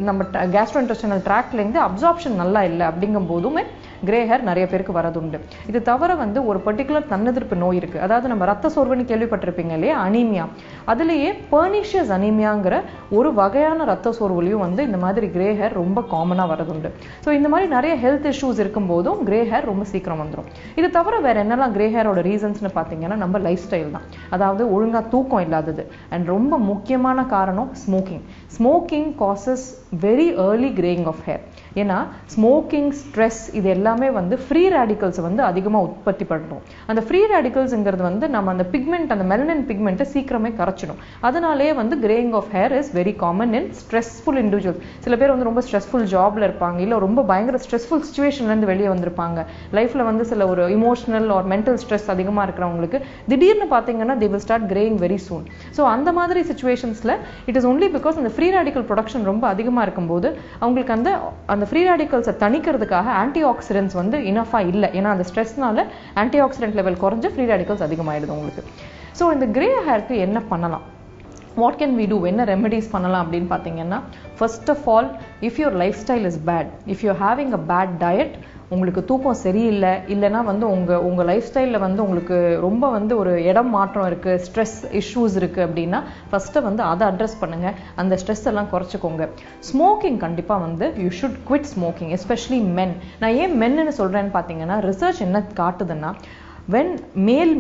நம்ம கேஸ்ட்ரோ இன்டெஸ்டைனல் ட்ராக்லேருந்து அப்சார்ப்ஷன் நல்லா இல்லை அப்படிங்கும் போதுமே கிரே ஹேர் நிறைய பேருக்கு வரதுண்டு. இது தவிர வந்து ஒரு பர்டிகுலர் தன்னெதிர்ப்பு நோய் இருக்குது. அதாவது நம்ம ரத்த சோர்வுன்னு கேள்விப்பட்டிருப்பீங்க இல்லையா, அனீமியா. அதுலேயே பெர்னிஷியஸ் அனீமியாங்கிற ஒரு வகையான ரத்த சோர்வுலையும் வந்து இந்த மாதிரி கிரே ஹேர் ரொம்ப காமனாக வரதுண்டு. ஸோ இந்த மாதிரி நிறைய ஹெல்த் இஷ்யூஸ் இருக்கும்போதும் கிரே ஹேர் ரொம்ப சீக்கிரம் வந்துடும். இது தவிர வேற என்னெல்லாம் கிரே ஹேரோட ரீசன்ஸ்னு பார்த்தீங்கன்னா நம்ம லைஃப் ஸ்டைல் தான். அதாவது ஒழுங்காக தூக்கம் இல்லாதது அண்ட் ரொம்ப முக்கியமான காரணம் smoking. Smoking causes very early graying of hair. ஏன்னா ஸ்மோக்கிங், ஸ்ட்ரெஸ் இது எல்லாமே வந்து ஃப்ரீ ரேடிக்கல்ஸை வந்து அதிகமாக உற்பத்தி பண்ணுறோம். அந்த ஃப்ரீ ரேடிக்கல்ஸுங்கிறது வந்து நம்ம அந்த பிக்மெண்ட், அந்த மெலனின் பிக்மெண்ட்டை சீக்கிரமே கரைச்சிடும். அதனாலே வந்து graying of hair is very common in stressful individuals. சில பேர் வந்து ரொம்ப ஸ்ட்ரெஸ்ஃபுல் ஜாப்ல இருப்பாங்க, இல்லை ரொம்ப பயங்கர ஸ்ட்ரெஸ்ஃபுல் சுச்சுவேஷன்லேருந்து வெளியே வந்திருப்பாங்க. லைஃப்ல வந்து சில ஒரு இமோஷனல் ஆர் மென்டல் ஸ்ட்ரெஸ் அதிகமாக இருக்கிறவங்களுக்கு திடீர்னு பார்த்தீங்கன்னா they will start graying very soon. So அந்த மாதிரி சுச்சுவேஷன்ஸில் இட் இஸ் ஒன்லி பிகாஸ் அந்த ஃப்ரீ ரேடிக்கல் ப்ரொடக்ஷன் ரொம்ப அதிகமாக இருக்கும்போது அவங்களுக்கு அந்த ஃப்ரீ ரேடிக்கல்ஸை தணிக்கிறதுக்காக ஆன்டி ஆக்சிடென்ட்ஸ் வந்து இனஃபாக இல்லை. ஏன்னா அந்த ஸ்ட்ரெஸ்னால ஆன்டி ஆக்சிடென்ட் லெவல் குறைஞ்சு ஃப்ரீ ரேடிக்கல்ஸ் அதிகமாகிடுது உங்களுக்கு. ஸோ இந்த கிரே ஹேருக்கு என்ன பண்ணலாம், வாட் கேன் வி டூ, என்ன ரெமெடிஸ் பண்ணலாம் அப்படின்னு பார்த்தீங்கன்னா, first of all if your lifestyle is bad, if you're having a bad diet, உங்களுக்கு தூக்கம் சரியில்லை, இல்லைன்னா வந்து உங்கள் லைஃப் ஸ்டைலில் வந்து உங்களுக்கு ரொம்ப வந்து ஒரு இடம் மாற்றம் இருக்குது, ஸ்ட்ரெஸ் இஷ்யூஸ் இருக்குது அப்படின்னா ஃபஸ்ட்டு வந்து அதை அட்ரஸ் பண்ணுங்கள். அந்த ஸ்ட்ரெஸ் எல்லாம் குறைச்சிக்கோங்க. ஸ்மோக்கிங் கண்டிப்பாக வந்து you should quit smoking, especially men. நான் ஏன் மென்னு சொல்கிறேன்னு பார்த்தீங்கன்னா ரிசர்ச் என்ன காட்டுதுன்னா, when male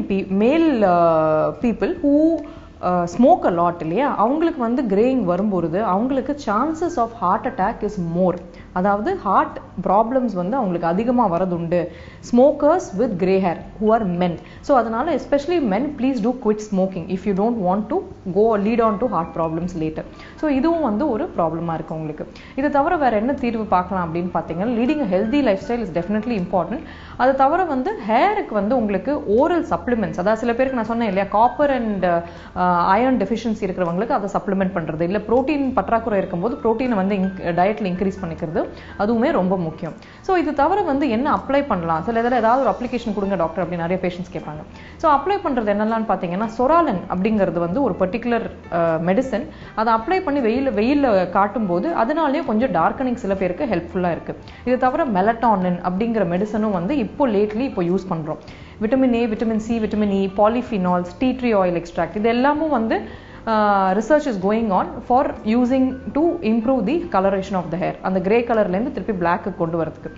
people who smoke a lot இல்லையா, அவங்களுக்கு வந்து கிரேயிங் வரும்பொழுது அவங்களுக்கு chances of heart attack is more. அதாவது ஹார்ட் ப்ராப்ளம்ஸ் வந்து அவங்களுக்கு அதிகமாக வரதுண்டு smokers with grey hair who are men. So அதனால especially men please do quit smoking if you don't want to go lead on to heart problems later. So இதுவும் வந்து ஒரு ப்ராப்ளமாக இருக்குது உங்களுக்கு. இது தவிர வேறு என்ன தீர்வு பார்க்கலாம் அப்படின்னு பார்த்தீங்கன்னா, leading a healthy life style is definitely important. அது தவிர வந்து ஹேருக்கு வந்து உங்களுக்கு ஓரல் சப்ளிமெண்ட்ஸ், அதாவது சில பேருக்கு நான் சொன்னேன் இல்லையா, காப்பர் அண்ட் அயர்ன் டெஃபிஷியன்சி இருக்கிறவங்களுக்கு அதை சப்ளிமெண்ட் பண்ணுறது, இல்லை ப்ரோட்டீன் பற்றாக்குறை இருக்கும்போது ப்ரோட்டீனை வந்து டயட்டில் இன்க்ரீஸ் பண்ணிக்கிறது, அதுவுமே ரொம்ப முக்கியம். ஸோ இது தவிர வந்து என்ன அப்ளை பண்ணலாம், சில இதில் ஏதாவது ஒரு அப்ளிகேஷன் கொடுங்க டாக்டர் அப்படின்னு நிறைய பேஷண்ட்ஸ் கேட்பாங்க. ஸோ அப்ளை பண்ணுறது என்னெல்லாம் பார்த்தீங்கன்னா, சொராலன் அப்படிங்கிறது வந்து ஒரு பர்டிகுலர் மெடிசன். அதை அப்ளை பண்ணி வெயிலில் காட்டும்போது அதனாலேயே கொஞ்சம் டார்க்கனிங் சில பேருக்கு ஹெல்ப்ஃபுல்லாக இருக்குது. இது தவிர மெலட்டானின் அப்படிங்கிற மெடிசனும் வந்து இப்போ யூஸ் பண்ணுறோம். Vitamin A, vitamin C, vitamin E, polyphenols, tea tree oil extract, இது எல்லாமும் வந்து research is going on for using to improve the coloration of the hair. அந்த கிரே கலர்லேருந்து திருப்பி பிளாக்கு கொண்டு வரதுக்கு.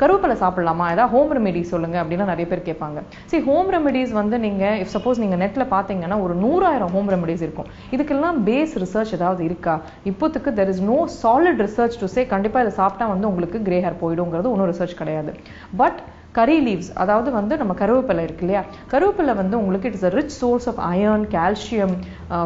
கருவேப்பிலை சாப்பிடலாமா, ஏதாவது ஹோம் ரெமெடிஸ் சொல்லுங்க அப்படின்னா நிறைய பேர் கேட்பாங்க. சரி, ஹோம் ரெமெடிஸ் வந்து நீங்கள் இஃப் சப்போஸ் நீங்கள் நெட்டில் பார்த்தீங்கன்னா ஒரு 100,000 ஹோம் ரெமெடிஸ் இருக்கும். இதுக்கெல்லாம் பேஸ் ரிசர்ச் ஏதாவது இருக்கா? இப்போத்துக்கு there is no solid research to say கண்டிப்பாக இதை சாப்பிட்டா வந்து உங்களுக்கு கிரே ஹேர் போயிடுங்கிறது ஒன்றும் ரிசர்ச் கிடையாது. பட் கரி லீவ்ஸ், அதாவது வந்து நம்ம கருவேப்பிலை இருக்கு இல்லையா, கருவேப்பிலை வந்து உங்களுக்கு it's a rich source of iron, calcium,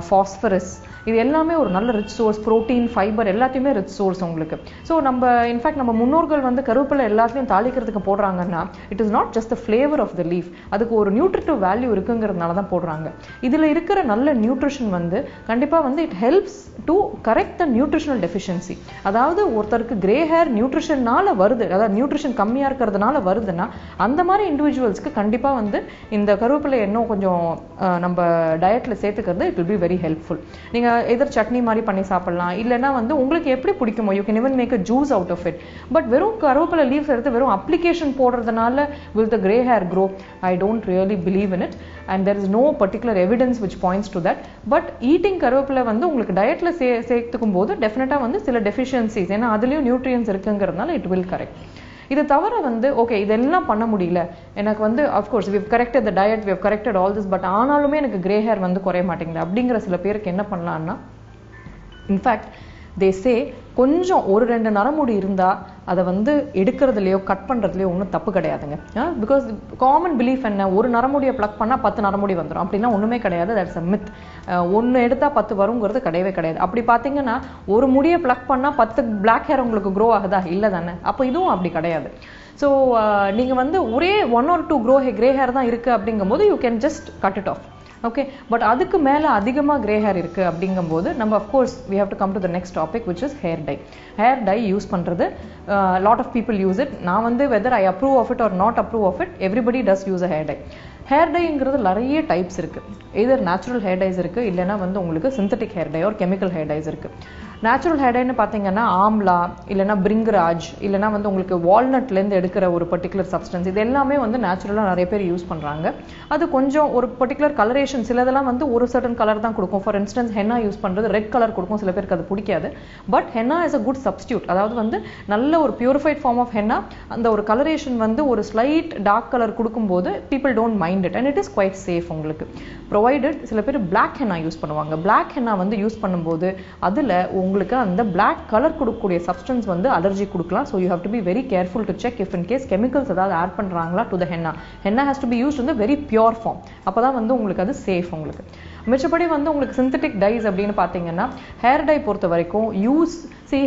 phosphorus, இது எல்லாமே ஒரு நல்ல ரிச் சோர்ஸ், புரோட்டீன், ஃபைபர் எல்லாத்தையுமே ரிச் சோர்ஸ் உங்களுக்கு. ஸோ நம்ம இன்ஃபேக்ட் நம்ம முன்னோர்கள் வந்து கருவேப்பிலை எல்லாத்தையும் தாளிக்கிறதுக்கு போடுறாங்கன்னா it is not just the flavour of the leaf, அதுக்கு ஒரு நியூட்ரிட்டிவ் வேல்யூ இருக்குங்கிறதுனால தான் போடுறாங்க. இதில் இருக்கிற நல்ல நியூட்ரிஷன் வந்து கண்டிப்பாக வந்து it helps to correct the nutritional deficiency. அதாவது ஒருத்தருக்கு கிரே ஹேர் நியூட்ரிஷன்னால வருது, அதாவது நியூட்ரிஷன் கம்மியாக இருக்கிறதுனால வருதுன்னா அந்த மாதிரி இண்டிவிஜுவல்ஸ்க்கு கண்டிப்பாக வந்து இந்த கருவேப்பிலை இன்னும் கொஞ்சம் நம்ம டயட்ல சேர்த்துக்கிறது it will be very helpful. நீங்கள் எதர் சட்னி மாதிரி பண்ணி சாப்பிடலாம், இல்லைன்னா வந்து உங்களுக்கு எப்படி பிடிக்குமோ you can even make a juice out of it. But வெறும் கருவேப்பிலை லீவ்ஸ் எடுத்து வெறும் அப்ளிகேஷன் போடுறதுனால will the grey hair grow? I don't really believe in it and there is no particular evidence which points to that. But eating கருவேப்பிலை வந்து உங்களுக்கு டயட்ல சேர்த்துக்கும் போது டெஃபினட்டா வந்து சில டெஃபிஷியன்சிஸ், ஏன்னா அதுலயும் நியூட்ரியன்ஸ் இருக்குங்கிறதுனால இட் வில் கரெக்ட். இது தவிர வந்து ஓகே இதெல்லாம் பண்ண முடியல எனக்கு வந்து of course we've corrected the diet, we've corrected all this, but ஆனாலுமே எனக்கு கிரே ஹேர் வந்து குறைய மாட்டேங்குது அப்படிங்கிற சில பேருக்கு என்ன பண்ணலாம்னா, இன்ஃபேக்ட் they say கொஞ்சம் ஒரு 2 நரமுடி இருந்தா அதை வந்து எடுக்கிறதுலையோ கட் பண்றதுலையோ ஒன்றும் தப்பு கிடையாதுங்க. பிகாஸ் காமன் பிலீஃப் என்ன, ஒரு நரமுடியை பிளக் பண்ணா 10 நரமுடி வந்துடும் அப்படின்னா ஒண்ணுமே கிடையாது. That's a myth. 1 எடுத்தா 10 வருங்கிறது கிடையவே கிடையாது. அப்படி பாத்தீங்கன்னா ஒரு முடியை பிளக் பண்ணா 10 பிளாக் ஹேர் உங்களுக்கு க்ரோ ஆகுதா? இல்லை தானே. அப்போ இதுவும் அப்படி கிடையாது. ஸோ நீங்க வந்து ஒரே 1 or 2 கிரே ஹேர் தான் இருக்கு அப்படிங்கும்போது you can just cut it of. Okay, but அதுக்கு மேல அதிகமா கிரே ஹேர் இருக்கு அப்படிங்கும்போது நம்ம of course we have to come to the next topic which is hair dye. hair dye use பண்றது lot of people use it. நான் வந்து whether I approve of it or not approve of it, everybody does use a hair dye. Hair டைங்கிறது நிறைய types இருக்கு. எதர் natural hair dyes இருக்கு, இல்லைன்னா வந்து உங்களுக்கு synthetic hair dye or chemical hair dyes இருக்கு. நேச்சுரல் ஹேர் டைன்னு பார்த்தீங்கன்னா ஆம்லா, இல்லைன்னா பிரிங்கராஜ், இல்லைன்னா வந்து உங்களுக்கு வால்நட்லேருந்து எடுக்கிற ஒரு பர்டிகுலர் சப்ஸ்டன்ஸ், இது எல்லாமே வந்து நேச்சுரலாக நிறைய பேர் யூஸ் பண்ணுறாங்க. அது கொஞ்சம் ஒரு பர்டிகுலர் கலரேஷன், சிலதெல்லாம் வந்து ஒரு சர்டன் கலர் தான் கொடுக்கும். ஃபார் இன்ஸ்டன்ஸ் ஹென்னா யூஸ் பண்ணுறது ரெட் கலர் கொடுக்கும், சில பேருக்கு அது பிடிக்காது. But henna is a good substitute. அதாவது வந்து நல்ல ஒரு பியூரிஃபைட் ஃபார்ம் ஆஃப் ஹென்னா, அந்த ஒரு கலரேஷன் வந்து ஒரு ஸ்லைட் டார்க் கலர் கொடுக்கும்போது people don't mind it and it is quite safe உங்களுக்கு. provided சில பேர் black henna யூஸ் பண்ணுவாங்க. black henna வந்து யூஸ் பண்ணும்போது அதுல உங்களுக்கு அந்த black கலர் கொடுக்கக்கூடிய சப்ஸ்டன்ஸ் வந்து அலர்ஜி கொடுக்கலாம். so you have to be very careful to check if in case chemicals ஏதாவது ஆட் பண்றாங்களா to the henna. henna has to be used in the very pure form. அப்பதான் வந்து உங்களுக்கு அது safe உங்களுக்கு. மிச்சபடி வந்து உங்களுக்கு சிந்தட்டிக் டைஸ் அப்படின்னு பார்த்தீங்கன்னா ஹேர் டை பொறுத்த வரைக்கும்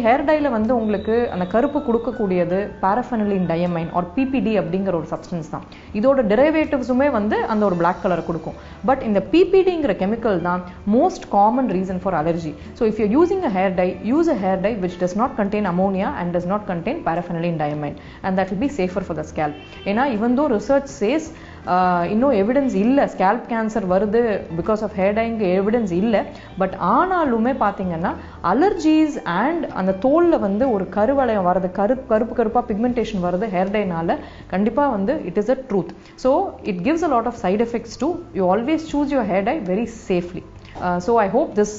ஹேர் டைல வந்து உங்களுக்கு அந்த கருப்பு கொடுக்கக்கூடியது பாராஃபெனலின் டயமைன் ஆர் பிபிடி அப்படிங்கிற ஒரு சப்ஸ்டன்ஸ் தான். இதோட டெரிவேட்டிவ்ஸுமே வந்து அந்த ஒரு பிளாக் கலர் கொடுக்கும். பட் இந்த பிபிடிங்கிற கெமிக்கல் தான் most common reason for allergy. So if your using a hair dye, use a hair dye which does not contain ammonia and does not contain paraffenylene diamine and that will be safer for the scalp. ஏன்னா even though research says இன்னும் evidence இல்லை scalp cancer வருது because of hair டைங்க evidence இல்லை. But ஆனாலுமே பார்த்தீங்கன்னா allergies and அந்த தோல்ல வந்து ஒரு கருவளையம் வருது, கருப்பா பிக்மெண்டேஷன் வருது ஹேர் டைனால, கண்டிப்பாக வந்து it is a truth. So it gives a lot of side effects to you always choose your hair dye very safely. So I hope this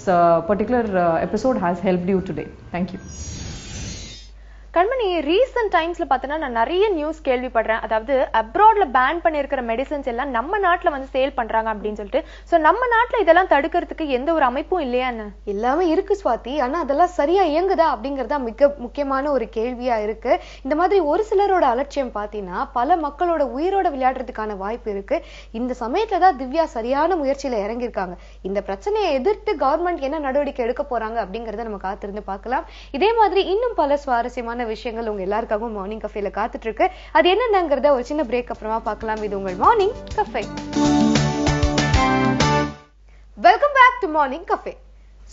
particular episode has helped you today. Thank you. Kanmani, recent டைம்ஸ்ல பார்த்தோன்னா நான் நிறைய news கேள்விப்படுறேன். அதாவது அப்ராட்ல pan பண்ணிருக்கிற medicines எல்லாம் நம்ம நாட்டுல வந்து சேல் பண்றாங்க அப்படின்னு சொல்லிட்டு. சோ நம்ம நாட்டுல இதெல்லாம் தடுக்கிறதுக்கு எந்த ஒரு அமைப்பும் இல்லையா? எல்லாமே இருக்கு ஸ்வாதி, ஆனா அதெல்லாம் சரியா இயங்குதா அப்படிங்கறதா மிக முக்கியமான ஒரு கேள்வியா இருக்கு. இந்த மாதிரி ஒரு சிலரோட அலட்சியம் பாத்தீங்கன்னா பல மக்களோட உயிரோட விளையாடுறதுக்கான வாய்ப்பு இருக்கு. இந்த சமயத்துலதான் திவ்யா சரியான முயற்சியில இறங்கியிருக்காங்க. இந்த பிரச்சனையை எதிர்த்து கவர்மெண்ட் என்ன நடவடிக்கை எடுக்க போறாங்க அப்படிங்கறத நம்ம காத்திருந்து பார்க்கலாம். இதே மாதிரி இன்னும் பல சுவாரஸ்யமான விஷயங்கள் உங்க எல்லாருக்காகவும் மார்னிங் கஃபேல காத்துட்டு இருக்கு. அது என்னங்கிறத ஒரு சின்ன பிரேக் அப்புறமா பார்க்கலாம். இது உங்கள் morning Cafe. Welcome back to Morning Cafe.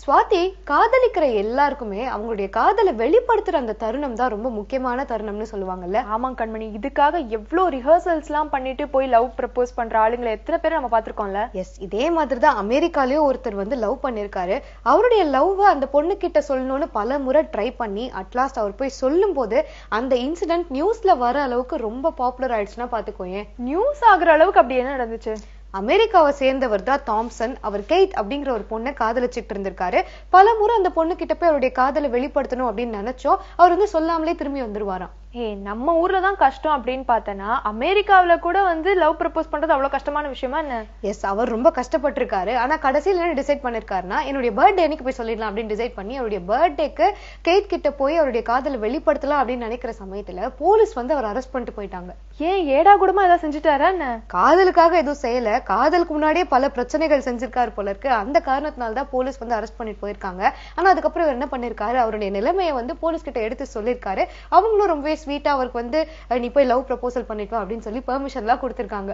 Swathi, காதலிக்கிற எல்லாருக்குமே அவங்களுடைய காதலை வெளிப்படுத்துற அந்த தருணம் தான் ரொம்ப முக்கியமான தருணம்னு சொல்லுவாங்கல்ல. ஆமாம் கண்மணி, இதுக்காக எவ்வளவு ரிஹர்சல்ஸ் எல்லாம் பண்ணிட்டு போய் லவ் ப்ரப்போஸ் பண்ற ஆளுங்களை எத்தனை பேர் நம்ம பாத்திருக்கோம்ல. எஸ், இதே மாதிரிதான் அமெரிக்காலயும் ஒருத்தர் வந்து லவ் பண்ணிருக்காரு. அவருடைய லவ் அந்த பொண்ணு கிட்ட சொல்லணும்னு பல முறை ட்ரை பண்ணி அட்லாஸ்ட் அவர் போய் சொல்லும் போது அந்த இன்சிடென்ட் நியூஸ்ல வர அளவுக்கு ரொம்ப பாப்புலர் ஆயிடுச்சுன்னா பாத்துக்கோங்க. நியூஸ் ஆகுற அளவுக்கு அப்படி என்ன நடந்துச்சு? அமெரிக்காவை சேர்ந்தவர் தான் தாம்சன். அவர் கெய்ட் அப்படிங்கிற ஒரு பொண்ணை காதலிச்சுட்டு இருந்திருக்காரு. பல முறை அந்த பொண்ணு கிட்ட போய் அவருடைய காதலை வெளிப்படுத்தணும் அப்படின்னு நினைச்சோம். அவர் வந்து சொல்லாமலே திரும்பி வந்துருவாராம். நம்ம ஊர்ல தான் கஷ்டம் அப்படின்னு பார்த்தனா அமெரிக்காவில கூட வந்து லவ் ப்ரப்போஸ் பண்றது அவ்வளவு கஷ்டமான விஷயமா என்ன? எஸ், அவர் ரொம்ப கஷ்டப்பட்டிருக்காரு. ஆனா கடைசியில என்ன டிசைட் பண்ணிருக்காருன்னா, என்னுடைய பர்த்டே அன்னைக்கு போய் சொல்லிடலாம் அப்படின்னு டிசைட் பண்ணி அவருடைய பர்த்டேக்கு கேட் கிட்ட போய் அவருடைய காதலை வெளிப்படுத்தலாம் அப்படின்னு நினைக்கிற சமயத்துல போலீஸ் வந்து அவர் அரெஸ்ட் பண்ணிட்டு போயிட்டாங்க. ஏன் ஏடா கூடமா ஏதாவது செஞ்சுட்டாரா என்ன? காதலுக்காக எதுவும் செய்யல, காதலுக்கு முன்னாடியே பல பிரச்சனைகள் செஞ்சிருக்காரு போல இருக்கு. அந்த காரணத்தினால்தான் போலீஸ் வந்து அரெஸ்ட் பண்ணிட்டு போயிருக்காங்க. ஆனா அதுக்கப்புறம் இவர் என்ன பண்ணிருக்காரு, அவருடைய நிலைமையை வந்து போலீஸ் கிட்ட எடுத்து சொல்லிருக்காரு. அவங்களும் ரொம்பவே ஸ்வீட்டா அவருக்கு வந்து நீ போய் லவ் ப்ரப்போசல் பண்ணிட்டு அப்படின்னு சொல்லி பெர்மிஷன் எல்லாம் கொடுத்திருக்காங்க.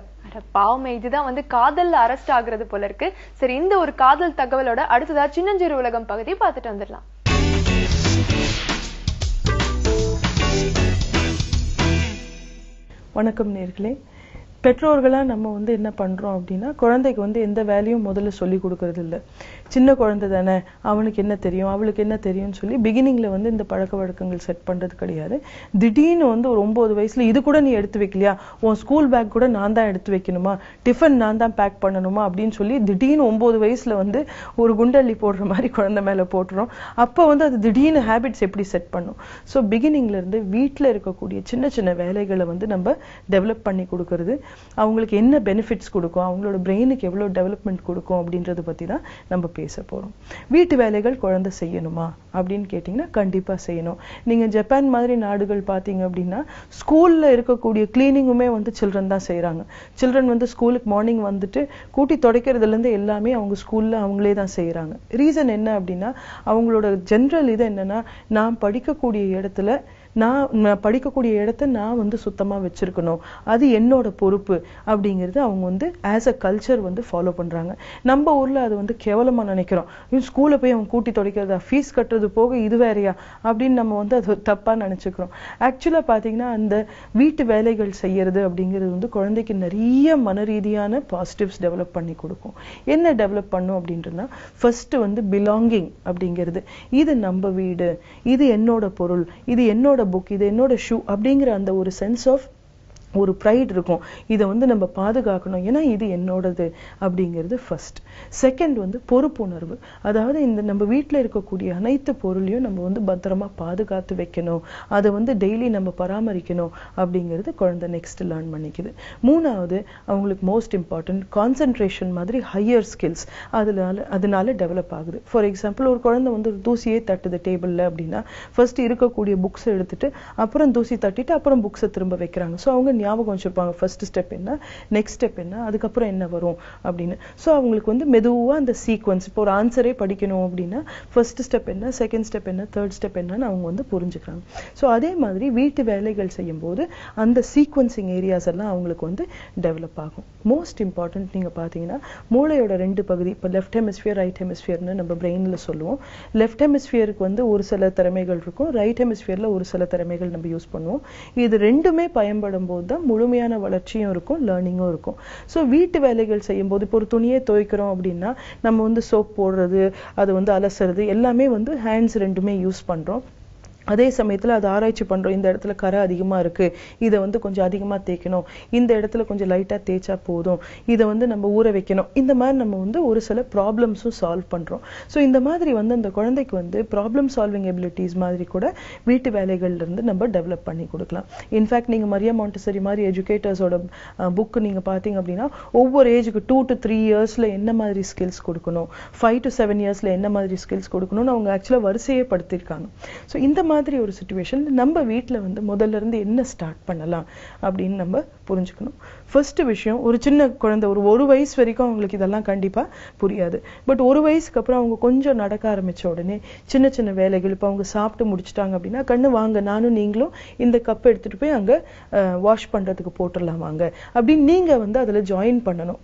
பாவமே, இதுதான் வந்து காதல்ல அரெஸ்ட் ஆகுறது போல இருக்கு. சரி, இந்த ஒரு காதல் தகவலோட அடுத்ததா சின்னஞ்சிறு உலகம் பகுதி பார்த்துட்டு வந்துடலாம். வணக்கம் நேர்களே. பெற்றோர்களா நம்ம வந்து என்ன பண்றோம் அப்படின்னா, குழந்தைக்கு வந்து எந்த வேலையும் முதல்ல சொல்லி கொடுக்கறது இல்லை. சின்ன குழந்தை தானே, அவனுக்கு என்ன தெரியும் அவளுக்கு என்ன தெரியும்னு சொல்லி பிகினிங்ல வந்து இந்த பழக்க வழக்கங்கள் செட் பண்றது கிடையாது. திடீர்னு வந்து ஒரு 9 வயசுல இது கூட நீ எடுத்து வைக்கலையா, உன் ஸ்கூல் பேக் கூட நான் தான் எடுத்து வைக்கணுமா, டிஃபன் நான் தான் பேக் பண்ணணுமா அப்படின்னு சொல்லி திடீர்னு 9 வயசுல வந்து ஒரு குண்டள்ளி போடுற மாதிரி குழந்தை மேல போட்டுரும். அப்போ வந்து அது திடீர்னு ஹேபிட்ஸ் எப்படி செட் பண்ணும்? ஸோ பிகினிங்ல இருந்து வீட்டில் இருக்கக்கூடிய சின்ன சின்ன வேலைகளை வந்து நம்ம டெவலப் பண்ணி கொடுக்கறது, அவங்களுக்கு என்ன பெனிஃபிட்ஸ் கொடுக்கும், அவங்களோட பிரெயினுக்கு எவ்வளவு டெவலப்மெண்ட் கொடுக்கும் அப்படின்றத பத்தி தான் நம்ம பேச போறோம். வீட்டு வேலைகள் குழந்தை செய்யணுமா அப்படின்னு கேட்டீங்கன்னா கண்டிப்பா செய்யணும். நீங்க ஜப்பான் மாதிரி நாடுகள் பாத்தீங்க அப்படின்னா ஸ்கூல்ல இருக்கக்கூடிய கிளீனிங்குமே வந்து சில்ட்ரன் தான் செய்யறாங்க. சில்ட்ரன் வந்து ஸ்கூலுக்கு மார்னிங் வந்துட்டு கூட்டி துடைக்கிறதுல இருந்து எல்லாமே அவங்க ஸ்கூல்ல அவங்களே தான் செய்யறாங்க. ரீசன் என்ன அப்படின்னா, அவங்களோட ஜென்ரல் இது என்னன்னா, நான் படிக்கக்கூடிய இடத்துல நான் படிக்கக்கூடிய இடத்த நான் வந்து சுத்தமா வச்சிருக்கணும், அது என்னோட பொறுப்பு அப்படிங்கிறது அவங்க வந்து ஆஸ் அ கல்ச்சர் வந்து ஃபாலோ பண்றாங்க. நம்ம ஊர்ல அது வந்து கேவலமா நினைக்கிறோம். ஸ்கூல்ல போய் அவங்க கூட்டி துடைக்கிறதா, ஃபீஸ் கட்டுறது போக இது வேறையா அப்படின்னு நம்ம வந்து அது தப்பா நினைச்சுக்கிறோம். ஆக்சுவலா பாத்தீங்கன்னா அந்த வீட்டு வேலைகள் செய்யறது அப்படிங்கிறது வந்து குழந்தைக்கு நிறைய மன ரீதியான பாசிட்டிவ்ஸ் டெவலப் பண்ணி கொடுக்கும். என்ன டெவலப் பண்ணும் அப்படின்றதுனா, ஃபர்ஸ்ட் வந்து பிலாங்கிங் அப்படிங்கிறது, இது நம்ம வீடு, இது என்னோட பொருள், இது என்னோட புக், இது என்னோட ஷூ அப்படிங்கிற அந்த ஒரு சென்ஸ் ஆஃப் ஒரு ப்ரைட் இருக்கும். இதை வந்து நம்ம பாதுகாக்கணும், ஏன்னா இது என்னோடது அப்படிங்கிறது ஃபர்ஸ்ட். செகண்ட் வந்து பொறுப்புணர்வு. அதாவது இந்த நம்ம வீட்டில் இருக்கக்கூடிய அனைத்து பொருளையும் நம்ம வந்து பத்திரமா பாதுகாத்து வைக்கணும், அதை வந்து டெய்லி நம்ம பராமரிக்கணும் அப்படிங்கிறது குழந்தை நெக்ஸ்ட் லேர்ன் பண்ணிக்குது. மூணாவது, அவங்களுக்கு மோஸ்ட் இம்பார்ட்டன்ட் கான்சென்ட்ரேஷன் மாதிரி ஹையர் ஸ்கில்ஸ் அதனால டெவலப் ஆகுது. ஃபார் எக்ஸாம்பிள், ஒரு குழந்தை வந்து ஒரு தூசியே தட்டுது டேபிள்ல அப்படின்னா, ஃபர்ஸ்ட் இருக்கக்கூடிய புக்ஸ் எடுத்துட்டு அப்புறம் தூசி தட்டிட்டு அப்புறம் புக்ஸை திரும்ப வைக்கிறாங்க. ஸோ அவங்க ஞாபகம் வச்சிருப்பாங்க ஃபர்ஸ்ட் ஸ்டெப் என்ன, நெக்ஸ்ட் ஸ்டெப் என்ன, அதுக்கப்புறம் என்ன வரும் அப்படின்னு. ஸோ அவங்களுக்கு வந்து மெதுவா அந்த சீக்வன்ஸ், இப்போ ஒரு ஆன்சரே படிக்கணும் அப்படின்னா ஃபர்ஸ்ட் ஸ்டெப் என்ன, செகண்ட் ஸ்டெப் என்ன, தேர்ட் ஸ்டெப் என்னன்னு அவங்க வந்து புரிஞ்சுக்கிறாங்க. ஸோ அதே மாதிரி வீட்டு வேலைகள் செய்யும் போது அந்த சீக்வன்சிங் ஏரியாஸ் எல்லாம் அவங்களுக்கு வந்து டெவலப் ஆகும். மோஸ்ட் இம்பார்ட்டன்ட், நீங்க பாத்தீங்கன்னா மூளையோட 2 பகுதி, இப்போ லெஃப்ட் ஹெமிஸ்பியர் ரைட் ஹெமிஸ்பியர்னு நம்ம பிரெயின்ல சொல்லுவோம். லெஃப்ட் ஹெமிஸ்பியருக்கு வந்து ஒரு சில திறமைகள் இருக்கும், ரைட் ஹெமிஸ்பியர்ல ஒரு சில திறமைகள் நம்ம யூஸ் பண்ணுவோம். இது ரெண்டுமே பயன்படும் போது தான் முழுமையான வளர்ச்சியும் இருக்கும், லேர்னிங்கும் இருக்கும். ஸோ வீட்டு வேலைகள் செய்யும் போது, இப்போ ஒரு துணியை துவைக்கிறோம் அப்படின்னா நம்ம வந்து சோப் போடுறது, அது வந்து அலசுறது எல்லாமே வந்து ஹேண்ட்ஸ் ரெண்டுமே யூஸ் பண்றோம். அதே சமயத்துல அது ஆராய்ச்சி பண்றோம், இந்த இடத்துல கரை அதிகமா இருக்கு, இதை வந்து கொஞ்சம் அதிகமா தேய்க்கணும், இந்த இடத்துல கொஞ்சம் லைட்டா தேய்ச்சா போதும், இதை வந்து நம்ம ஊற வைக்கணும். இந்த மாதிரி நம்ம வந்து ஒரு சில ப்ராப்ளம்ஸும் சால்வ் பண்றோம். ஸோ இந்த மாதிரி வந்து அந்த குழந்தைக்கு வந்து ப்ராப்ளம் சால்விங் எபிலிட்டிஸ் மாதிரி கூட வீட்டு வேலைகள்ல இருந்து நம்ம டெவலப் பண்ணி கொடுக்கலாம். இன்ஃபேக்ட் நீங்க மரியா மாண்டசரி மாதிரி எஜுகேட்டர்ஸோட புக் நீங்க பாத்தீங்க அப்படின்னா, ஒவ்வொரு ஏஜுக்கு 2 to 3 இயர்ஸ்ல என்ன மாதிரி ஸ்கில்ஸ் கொடுக்கணும், 5 to 7 இயர்ஸ்ல என்ன மாதிரி ஸ்கில்ஸ் கொடுக்கணும்னு அவங்க ஆக்சுவலா வரிசையே படுத்திருக்காங்க. ஸோ இந்த மாதிரி ஒரு சிச்சுவேஷன் நம்ம வீட்டில் வந்து முதல்ல இருந்து என்ன ஸ்டார்ட் பண்ணலாம் அப்படின்னு நம்ம புரிஞ்சுக்கணும். ஃபர்ஸ்ட் விஷயம், ஒரு சின்ன குழந்தை ஒரு வயசு வரைக்கும் அவங்களுக்கு இதெல்லாம் கண்டிப்பா புரியாது. பட் 1 வயசுக்கு அப்புறம் அவங்க கொஞ்சம் நடக்க ஆரம்பிச்ச உடனே சின்ன சின்ன வேலைகள், இப்போ அவங்க சாப்பிட்டு முடிச்சிட்டாங்க அப்படின்னா, கண்ணு வாங்க நானும் நீங்களும் இந்த கப் எடுத்துட்டு போய் அங்க வாஷ் பண்றதுக்கு போட்டுடலாம் வாங்க அப்படின்னு நீங்க வந்து அதுல ஜாயின் பண்ணணும்.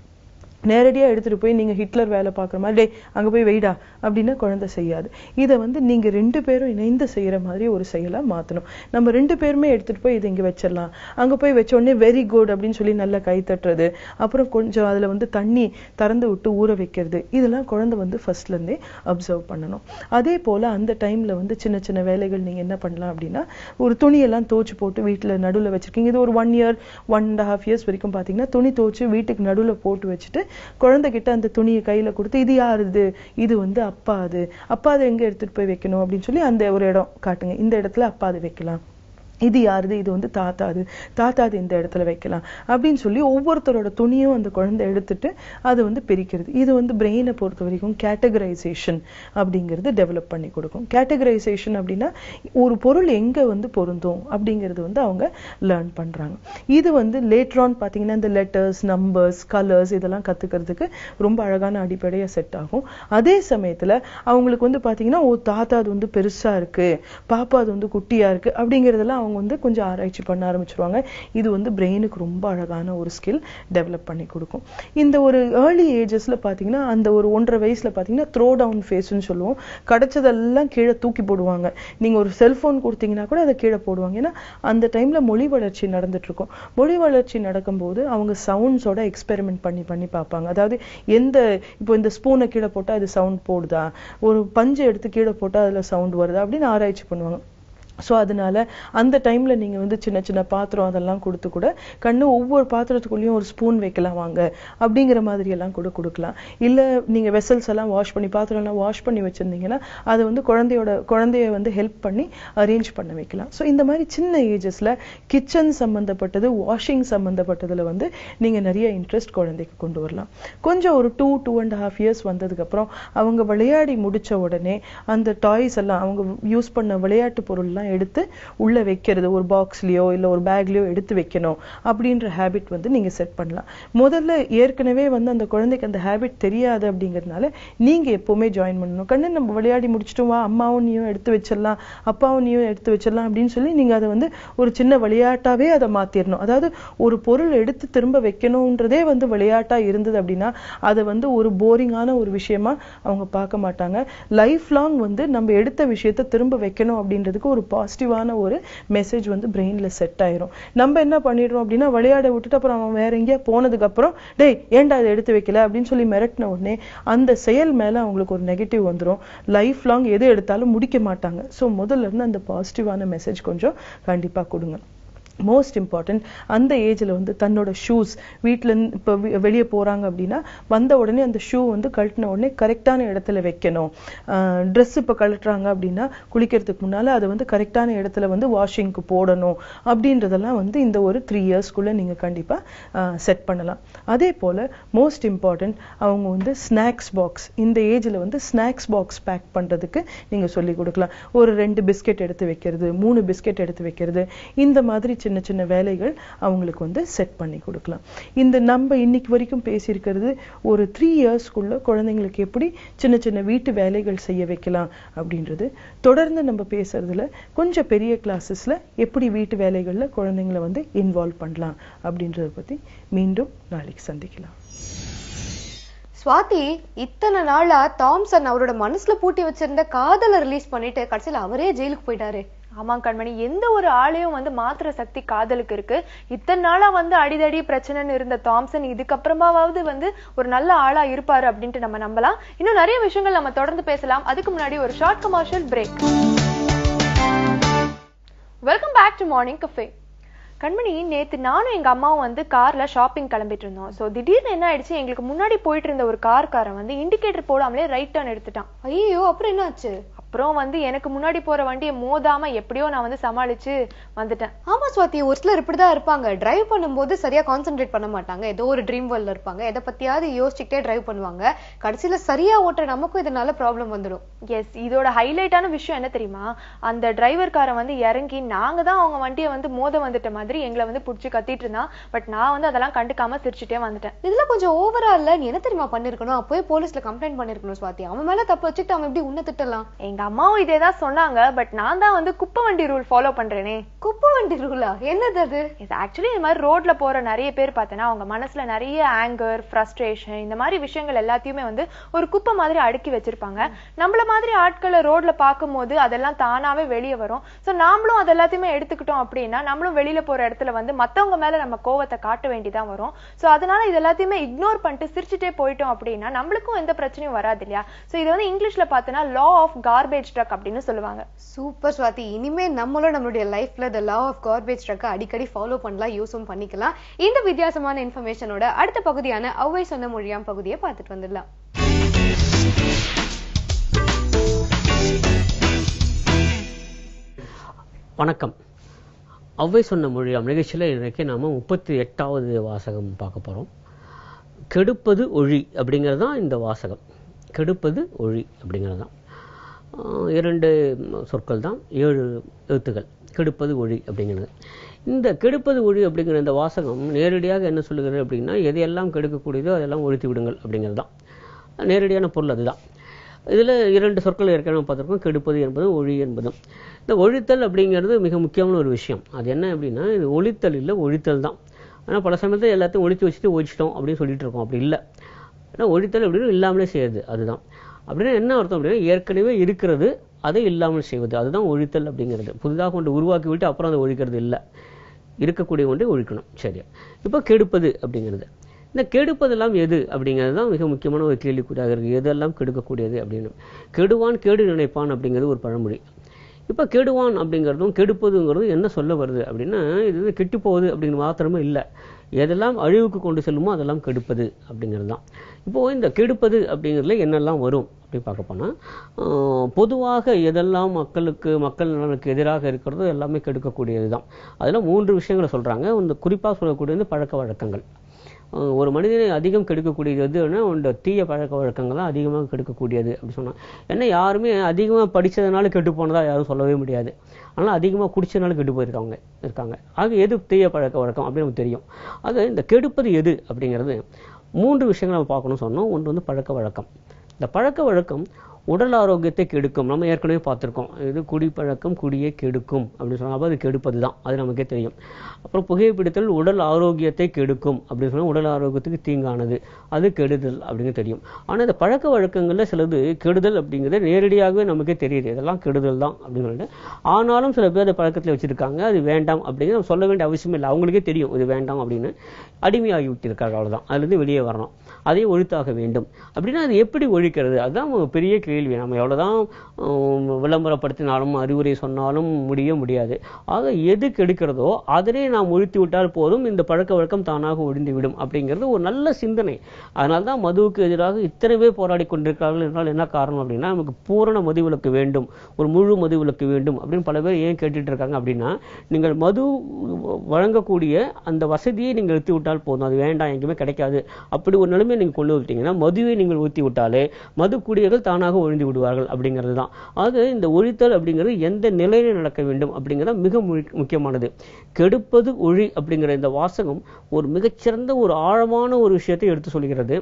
நேரடியா எடுத்துட்டு போய் நீங்க ஹிட்லர் வேலை பார்க்குற மாதிரி டே அங்க போய் வெயிடா அப்படின்னு குழந்தை செய்யாது. இதை வந்து நீங்க 2 பேரும் இணைந்து செய்யற மாதிரி ஒரு செயலா மாத்தணும். நம்ம 2 பேருமே எடுத்துட்டு போய் இதை இங்க வச்சிடலாம், அங்க போய் வச்ச உடனே வெரி குட் அப்படின்னு சொல்லி நல்லா கை தட்டுறது, அப்புறம் கொஞ்சம் அதுல வந்து தண்ணி திறந்து விட்டு ஊற வைக்கிறது, இதெல்லாம் குழந்தை வந்து ஃபர்ஸ்ட்ல இருந்தே அப்சர்வ் பண்ணணும். அதே போல அந்த டைம்ல வந்து சின்ன சின்ன வேலைகள் நீங்க என்ன பண்ணலாம் அப்படின்னா, ஒரு துணியெல்லாம் தோச்சு போட்டு வீட்டுல நடுவுல வச்சிருக்கீங்க, இது ஒரு 1 year 1.5 years வரைக்கும் பாத்தீங்கன்னா துணி தோச்சு வீட்டுக்கு நடுவுல போட்டு வச்சுட்டு குழந்தைகிட்ட அந்த துணியை கையில கொடுத்து, இது யாருது, இது வந்து அப்பா, அது அப்பா அதை எங்க எடுத்துட்டு போய் வைக்கணும் அப்படின்னு சொல்லி அந்த ஒரு இடம் காட்டுங்க, இந்த இடத்துல அப்பா அதை வைக்கலாம், இது யாருது, இது வந்து தாத்தாது, தாத்தாது இந்த இடத்துல வைக்கலாம் அப்படின்னு சொல்லி ஒவ்வொருத்தரோட துணியும் அந்த குழந்தை எடுத்துட்டு அது வந்து பிரிக்கிறது. இது வந்து பிரெயினை பொறுத்த வரைக்கும் கேட்டகரைசேஷன் அப்படிங்கிறது டெவலப் பண்ணி கொடுக்கும். கேட்டகரைசேஷன் அப்படின்னா ஒரு பொருள் எங்க வந்து பொருந்தும் அப்படிங்கிறது வந்து அவங்க லேர்ன் பண்றாங்க. இது வந்து லேட்டரான் பாத்தீங்கன்னா இந்த லெட்டர்ஸ், நம்பர்ஸ், கலர்ஸ் இதெல்லாம் கத்துக்கிறதுக்கு ரொம்ப அழகான அடிப்படையா செட் ஆகும். அதே சமயத்துல அவங்களுக்கு வந்து பாத்தீங்கன்னா தாத்தா அது வந்து பெருசா இருக்கு, பாப்பா அது வந்து குட்டியா இருக்கு அப்படிங்கறதெல்லாம் அவங்க வந்து கொஞ்சம் ஆராய்ச்சி பண்ண ஆரம்பிச்சிருவாங்க. இது வந்து பிரெயினுக்கு ரொம்ப அழகான ஒரு ஸ்கில் டெவலப் பண்ணி கொடுக்கும். இந்த ஒரு ஏர்லி ஏஜஸ்ல பாத்தீங்கன்னா அந்த ஒரு 1.5 வயசுல பாத்தீங்கன்னா த்ரோ டவுன் ஃபேஸ்ன்னு சொல்லுவோம். கிடைச்சதெல்லாம் கீழே தூக்கி போடுவாங்க. நீங்க ஒரு செல்போன் கொடுத்தீங்கன்னா கூட அதை கீழே போடுவாங்க. ஏன்னா அந்த டைம்ல மொழி வளர்ச்சி நடந்துட்டு இருக்கும். மொழி வளர்ச்சி நடக்கும்போது அவங்க சவுண்ட்ஸோட எக்ஸ்பெரிமெண்ட் பண்ணி பார்ப்பாங்க. அதாவது இப்போ இந்த ஸ்பூனை கீழே போட்டா இது சவுண்ட் போடுதா, ஒரு பஞ்சு எடுத்து கீழே போட்டா அதுல சவுண்ட் வருதா அப்படின்னு ஆராய்ச்சி பண்ணுவாங்க. ஸோ அதனால அந்த டைம்ல நீங்க வந்து சின்ன சின்ன பாத்திரம் அதெல்லாம் கொடுத்து கூட கண்ணு ஒவ்வொரு பாத்திரத்துக்குள்ளேயும் ஒரு ஸ்பூன் வைக்கலாம் வாங்க அப்படிங்கிற மாதிரி எல்லாம் கூட கொடுக்கலாம். இல்ல நீங்க வெசல்ஸ் எல்லாம் வாஷ் பண்ணி பாத்திரம் எல்லாம் வாஷ் பண்ணி வச்சிருந்தீங்கன்னா அதை வந்து குழந்தைய வந்து ஹெல்ப் பண்ணி அரேஞ்ச் பண்ண வைக்கலாம். ஸோ இந்த மாதிரி சின்ன ஏஜஸ்ல கிச்சன் சம்பந்தப்பட்டது, வாஷிங் சம்பந்தப்பட்டதுல வந்து நீங்க நிறைய இன்ட்ரெஸ்ட் குழந்தைக்கு கொண்டு வரலாம். கொஞ்சம் ஒரு 2.5 இயர்ஸ் வந்ததுக்கு அப்புறம் அவங்க விளையாடி முடிச்ச உடனே அந்த டாய்ஸ் எல்லாம் அவங்க யூஸ் பண்ண விளையாட்டு பொருள் எடுத்து உள்ள வைக்கிறது, ஒரு பாக்ஸ்லயோ இல்ல ஒரு பேக்லயோ எடுத்து வைக்கணும் அப்படின்ற ஹேபிட் வந்து நீங்க செட் பண்ணலாம். முதல்ல ஏற்கனவே வந்து அந்த குழந்தைக்கு அந்த ஹேபிட் தெரியாது அப்படிங்கிறதுனால நீங்க எப்பவுமே ஜாயின் பண்ணணும். கண்ணு நம்ம விளையாடி முடிச்சிட்டோம் வா, அம்மாவும் நீயும் எடுத்து வச்சிடலாம், அப்பாவும் நீயும் எடுத்து வச்சிடலாம் அப்படின்னு சொல்லி நீங்க அதை வந்து ஒரு சின்ன விளையாட்டாவே அதை மாத்திரணும். அதாவது ஒரு பொருள் எடுத்து திரும்ப வைக்கணும்ன்றதே வந்து விளையாட்டா இருந்தது அப்படின்னா அதை வந்து ஒரு போரிங்கான ஒரு விஷயமா அவங்க பார்க்க மாட்டாங்க. லைஃப் லாங் வந்து நம்ம எடுத்த விஷயத்தை திரும்ப வைக்கணும் அப்படின்றதுக்கு ஒரு பாசிட்டிவான ஒரு மெசேஜ் வந்து பிரெயின்ல செட் ஆயிரும். நம்ம என்ன பண்ணிடுறோம் அப்படின்னா விளையாட விட்டுட்டு அப்புறம் அவன் வேற எங்கேயா போனதுக்கு அப்புறம் டேய் ஏன்டா இதை எடுத்து வைக்கல அப்படின்னு சொல்லி மிரட்டின உடனே அந்த செயல் மேல அவங்களுக்கு ஒரு நெகட்டிவ் வந்துடும். லைஃப் லாங் எது எடுத்தாலும் முடிக்க மாட்டாங்க. ஸோ முதல்ல இருந்து அந்த பாசிட்டிவான மெசேஜ் கொஞ்சம் கண்டிப்பா கொடுங்க. மோஸ்ட் இம்பார்ட்டன்ட் அந்த ஏஜ்ல வந்து தன்னோட ஷூஸ் வீட்டுல இப்போ வெளியே போறாங்க அப்படின்னா வந்த உடனே அந்த ஷூ வந்து கழட்டின உடனே கரெக்டான இடத்துல வைக்கணும். ட்ரெஸ் இப்போ கழட்டுறாங்க அப்படின்னா குளிக்கிறதுக்கு முன்னால அதை வந்து கரெக்டான இடத்துல வந்து வாஷிங்க்கு போடணும் அப்படின்றதெல்லாம் வந்து இந்த ஒரு 3 இயர்ஸ்க்குள்ள நீங்க கண்டிப்பா செட் பண்ணலாம். அதே போல மோஸ்ட் இம்பார்ட்டன்ட் அவங்க வந்து ஸ்நாக்ஸ் பாக்ஸ், இந்த ஏஜ்ல வந்து ஸ்நாக்ஸ் பாக்ஸ் பேக் பண்றதுக்கு நீங்க சொல்லி கொடுக்கலாம். ஒரு 2 பிஸ்கெட் எடுத்து வைக்கிறது, 3 பிஸ்கெட் எடுத்து வைக்கிறது, இந்த மாதிரி சின்ன சின்ன வேலைகள் அவங்களுக்கு வந்து செட் பண்ணி கொடுக்கலாம். இந்த நம்ம இன்னைக்கு வரைக்கும் பேசியிருக்கிறது ஒரு 3 இயர்ஸ்க்குள்ள குழந்தைங்களுக்கு எப்படி சின்ன சின்ன வீட்டு வேலைகள் செய்ய வைக்கலாம் அப்படின்றது. தொடர்ந்து நம்ம பேசுறதுல கொஞ்சம் பெரிய கிளாஸஸ்ல எப்படி வீட்டு வேலைகள்ல குழந்தைங்களை வந்து இன்வால்வ் பண்ணலாம் அப்படின்றத பத்தி மீண்டும் நாளைக்கு சந்திக்கலாம். ஸ்வாதி, இத்தனை நாளா தாம்சன் அவரோட மனசுல பூட்டி வச்சிருந்த காதலை ரிலீஸ் பண்ணிட்டு கடைசியில அவரே ஜெயிலுக்கு போயிட்டாரு. ஆமா கண்மணி, எந்த ஒரு ஆளையும் வந்து மாத்திர சக்தி காதலுக்கு இருக்கு. இத்தனை நாளா வந்து அடிதடி பிரச்சனைன்னு இருந்த தாம்சன் இதுக்கப்புறமாவது வந்து ஒரு நல்ல ஆளா இருப்பாரு அப்படின்ட்டு நம்ம நம்பலாம். இன்னும் நிறைய விஷயங்கள் நம்ம தொடர்ந்து பேசலாம். அதுக்கு முன்னாடி ஒரு short commercial break. Welcome back to Morning Cafe. Kanmani, நேத்து நானும் எங்க அம்மாவும் வந்து கார்ல ஷாப்பிங் கிளம்பிட்டு இருந்தோம். சோ திடீர்னு என்ன ஆயிடுச்சு, எங்களுக்கு முன்னாடி போயிட்டு இருந்த ஒரு காரன் வந்து இண்டிகேட்டர் போடாமலே ரைட் டர்ன் எடுத்துட்டான். ஐயோ, அப்புறம் என்ன ஆச்சு? அப்புறம் வந்து எனக்கு முன்னாடி போற வண்டியை மோதாம எப்படியோ நான் வந்து சமாளிச்சு வந்துட்டேன். ஆமா ஸ்வாதி, ஒரு சிலர் இப்படிதான் இருப்பாங்க. டிரைவ் பண்ணும்போது சரியா கான்சென்ட்ரேட் பண்ண மாட்டாங்க, ஏதோ ஒரு ட்ரீம் வேர்ல்ட்ல இருப்பாங்க, எதை பத்தியாவது யோசிச்சுக்கிட்டே டிரைவ் பண்ணுவாங்க. கடைசியில சரியா ஓட்டுற நமக்கும் இதனால ப்ராப்ளம் வந்துடும். எஸ், இதோட ஹைலைட்டான விஷயம் என்ன தெரியுமா, அந்த டிரைவர்காரன் வந்து இறங்கி நாங்க தான் அவங்க வண்டியை வந்து மோத வந்துட்ட மாதிரி எங்களை வந்து புடிச்சு கத்திட்டு இருந்தான். பட் நான் வந்து அதெல்லாம் கண்டுக்காம சிரிச்சுட்டே வந்துட்டேன். இதுல கொஞ்சம் ஓவரா இல்ல? நீ என்ன தெரியுமா பண்ணிருக்கணும், அப்போயே போலீஸ்ல கம்ப்ளைண்ட் பண்ணிருக்கணும் ஸ்வாதி. அவன் மேல தப்பு வச்சுட்டு அவன் எப்படி உன்ன திட்டலாம்? எங்க அம்மாவும் இதேதான் சொன்னாங்க. பட் நான் தான் வந்து குப்பை வண்டி ரூல் ஃபாலோ பண்றேனே. குப்பை வண்டி ரூலா? என்னது அது? ஆக்சுவலி இந்த மாதிரி ரோட்ல போற நிறைய பேர் பார்த்தேன்னா அவங்க மனசுல நிறைய ஆங்கர், ஃப்ரஸ்ட்ரேஷன், இந்த மாதிரி விஷயங்கள் எல்லாத்தையுமே வந்து ஒரு குப்பை மாதிரி அடுக்கி வச்சிருப்பாங்க. நம்மள மாதிரி ஆட்களை ரோட்ல பார்க்கும் போது அதெல்லாம் தானாவே வெளியே வரும். சோ நாமளும் அது எல்லாத்தையுமே எடுத்துக்கிட்டோம் அப்படின்னா நம்மளும் வெளியில போற இடத்துல வந்து மத்தவங்க மேல நம்ம கோவத்தை காட்ட வேண்டிதான் வரும். சோ அதனால இது எல்லாத்தையுமே இக்னோர் பண்ணிட்டு சிரிச்சுட்டே போயிட்டோம் அப்படின்னா நம்மளுக்கும் எந்த பிரச்சனையும் வராது இல்லையா? சோ இது வந்து இங்கிலீஷ்ல பார்த்தோன்னா லா ஆஃப் கார்பேஜ் ட்ரக் அப்படின்னு சொல்லுவாங்க. சூப்பர் ஸ்வாதி, இனிமே நம்மளும் நம்மளுடைய லைஃப்ல the law of garbage truck அடிக்கடி ஃபாலோ பண்ணலாம், யூஸும் பண்ணிக்கலாம். இந்த வித்தியாசமான இன்ஃபர்மேஷனோட அடுத்த பகுதியான அவ்வை சொன்ன மொழியாம் பகுதியை பார்த்துட்டு வந்துடலாம். வணக்கம். ஔவை சொன்ன மொழியாம் நிகழ்ச்சியில் இன்றைக்கு நாம் 38வது வாசகம் பார்க்க போகிறோம். கெடுப்பது ஒழி அப்படிங்கிறது தான் இந்த வாசகம். கெடுப்பது ஒழி அப்படிங்கிறது தான் 2 சொற்கள் தான், 7 எழுத்துக்கள். கெடுப்பது ஒழி அப்படிங்கிறது. இந்த கெடுப்பது ஒழி அப்படிங்கிற இந்த வாசகம் நேரடியாக என்ன சொல்லுகிறது அப்படின்னா, எதையெல்லாம் கெடுக்கக்கூடியதோ அதெல்லாம் ஒழித்து விடுங்கள் அப்படிங்கிறது தான் நேரடியான பொருள். அதுதான் இதில் 2 சொற்கள் ஏற்கனவே பார்த்துருக்கோம், கெடுப்பது என்பதும் ஒழி என்பதும். இந்த ஒழித்தல் அப்படிங்கிறது மிக முக்கியமான ஒரு விஷயம். அது என்ன அப்படின்னா, இது ஒழித்தல் இல்லை, ஒழித்தல் தான். ஆனால் பல சமயத்தில் எல்லாத்தையும் ஒழித்து வச்சுட்டு ஒழிச்சிட்டோம் அப்படின்னு சொல்லிட்டு இருக்கோம். அப்படி இல்லை. ஏன்னா ஒழித்தல் அப்படின்னு இல்லாமலே செய்யுது. அதுதான். அப்படின்னா என்ன அர்த்தம் அப்படின்னா, ஏற்கனவே இருக்கிறது அதை இல்லாமல் செய்வது, அதுதான் ஒழித்தல் அப்படிங்கிறது. புதிதாக ஒன்று உருவாக்கி விட்டு அப்புறம் அதை ஒழிக்கிறது இல்லை, இருக்கக்கூடிய ஒன்றை ஒழிக்கணும். சரி, இப்போ கெடுப்பது அப்படிங்கிறது, இந்த கெடுப்பதெல்லாம் எது அப்படிங்கிறது தான் மிக முக்கியமான ஒரு கேள்விக்குறியாக இருக்குது. எதெல்லாம் கெடுக்கக்கூடியது அப்படின்னு. கெடுவான் கேடு நினைப்பான் அப்படிங்கிறது ஒரு பழமொழி. இப்போ கெடுவான் அப்படிங்கிறதும் கெடுப்பதுங்கிறதும் என்ன சொல்ல வருது அப்படின்னா, இது கெட்டு போகுது அப்படிங்கிற மாத்திரமே இல்லை, எதெல்லாம் அழிவுக்கு கொண்டு செல்லுமோ அதெல்லாம் கெடுப்பது அப்படிங்கிறது தான். இப்போது இந்த கெடுப்பது அப்படிங்கிறதுல என்னெல்லாம் வரும் அப்படின்னு பார்க்க போனால், பொதுவாக எதெல்லாம் மக்கள் நலனுக்கு எதிராக இருக்கிறதோ எல்லாமே கெடுக்கக்கூடியது தான். அதில் 3 விஷயங்களை சொல்கிறாங்க. இந்த குறிப்பாக சொல்லக்கூடியது பழக்க வழக்கங்கள். ஒரு மனிதனை அதிகம் கெடுக்கக்கூடியது எதுன்னா, இந்த தீய பழக்க வழக்கங்கள் தான் அதிகமாக கெடுக்கக்கூடியது அப்படி சொன்னாங்க. ஏன்னா யாருமே அதிகமாக படித்ததுனால கெட்டு போனதாக யாரும் சொல்லவே முடியாது. ஆனால் அதிகமாக குடிச்சதுனால கெட்டு இருக்காங்க. ஆக எது தீய பழக்க வழக்கம் அப்படின்னு நமக்கு தெரியும். ஆக இந்த கெடுப்பது எது அப்படிங்கிறது 3 விஷயங்கள் நம்ம பார்க்கணும்னு சொன்னோம். ஒன்று வந்து பழக்க வழக்கம். இந்த பழக்க வழக்கம் உடல் ஆரோக்கியத்தை கெடுக்கும். நம்ம ஏற்கனவே பார்த்துருக்கோம், இது குடிப்பழக்கம் குடியை கெடுக்கும் அப்படின்னு சொன்னால், அப்போ அது கெடுப்பது தான், அது நமக்கே தெரியும். அப்புறம் புகைப்பிடித்தல் உடல் ஆரோக்கியத்தை கெடுக்கும் அப்படின்னு சொன்னால், உடல் ஆரோக்கியத்துக்கு தீங்கானது, அது கெடுதல் அப்படிங்கிறது தெரியும். ஆனால் இந்த பழக்க வழக்கங்களில் சிலது கெடுதல் அப்படிங்கிறது நேரடியாகவே நமக்கே தெரியுது, இதெல்லாம் கெடுதல் தான் அப்படின்னு சொல்லிட்டு. ஆனாலும் சில பேர் அதை பழக்கத்தில் வச்சுருக்காங்க, அது வேண்டாம் அப்படிங்கிறது நம்ம சொல்ல வேண்டிய அவசியம் இல்லை, அவங்களுக்கே தெரியும் இது வேண்டாம் அப்படின்னு. அடிமையாகி விட்டிருக்காங்க, அவ்வளோதான். அதுலேருந்து வெளியே வரணும், அதையும் ஒழித்தாக வேண்டும். அப்படின்னா அது எப்படி ஒழிக்கிறது, அதுதான் பெரிய கேள்வி. நம்ம எவ்வளோதான் விளம்பரப்படுத்தினாலும் அறிவுரை சொன்னாலும் முடியாது. ஆக எது கெடுக்கிறதோ அதனை நாம் ஒழித்து விட்டால் போதும், இந்த பழக்க வழக்கம் தானாக ஒழிந்துவிடும் அப்படிங்கிறது ஒரு நல்ல சிந்தனை. அதனால தான் மதுவுக்கு எதிராக இத்தனை பேர் போராடி கொண்டிருக்கிறார்கள் என்றால் என்ன காரணம் அப்படின்னா, நமக்கு பூரண மதுவிலக்கு வேண்டும், ஒரு முழு மதுவிலக்கு வேண்டும் அப்படின்னு பல பேர் ஏன் கேட்டுட்டு இருக்காங்க அப்படின்னா, நீங்கள் மது வழங்கக்கூடிய அந்த வசதியை நீங்கள் எடுத்து விட்டால் போதும், அது வேண்டாம் எங்கேயுமே கிடைக்காது அப்படி ஒரு நிலைமை நீங்கள் கொண்டு விட்டீங்கன்னா, மதுவை நீங்கள் ஊற்றி விட்டாலே மது குடியர்கள் தானாக ஒழிந்து விடுவார்கள் அப்படிங்கிறது தான். ஆக இந்த ஒழித்தல் அப்படிங்கிறது எந்த நிலையில் நடக்க வேண்டும் அப்படிங்கிறது மிக முக்கியமானது. கெடுப்பது ஒழி அப்படிங்கிற இந்த வாசகம் ஒரு மிகச்சிறந்த ஒரு ஆழமான ஒரு விஷயத்தை எடுத்து சொல்கிறது.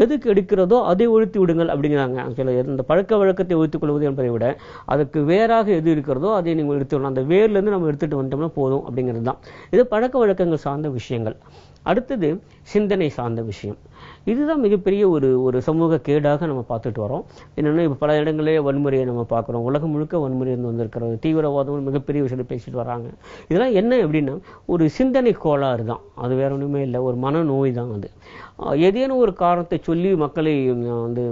எது கெடுக்கிறதோ அதை ஒழித்து விடுங்கள் அப்படிங்கிறாங்க. இந்த பழக்க வழக்கத்தை ஒழித்துக் கொள்வது என்பதை விட அதுக்கு வேறாக எது இருக்கிறதோ அதை நீங்கள் எடுத்துக்கணும், அந்த வேர்லேருந்து நம்ம எடுத்துட்டு வந்தோம்னா போதும் அப்படிங்கிறது தான். இது பழக்க வழக்கங்கள் சார்ந்த விஷயங்கள். அடுத்தது சிந்தனை சார்ந்த விஷயம். இதுதான் மிகப்பெரிய ஒரு சமூக கேடாக நம்ம பார்த்துட்டு வரோம். என்னென்னா, இப்போ பல இடங்களே வன்முறையை நம்ம பார்க்குறோம். உலகம் முழுக்க வன்முறை வந்திருக்கிறது, தீவிரவாதம் மிகப்பெரிய விஷயத்தை பேசிட்டு வராங்க. இதெல்லாம் என்ன அப்படின்னா, ஒரு சிந்தனை கோளாறு தான், அது வேற ஒன்றுமே இல்லை, ஒரு மனநோய் தான் அது. ஏதேனும் ஒரு காரணத்தை சொல்லி மக்களை வந்து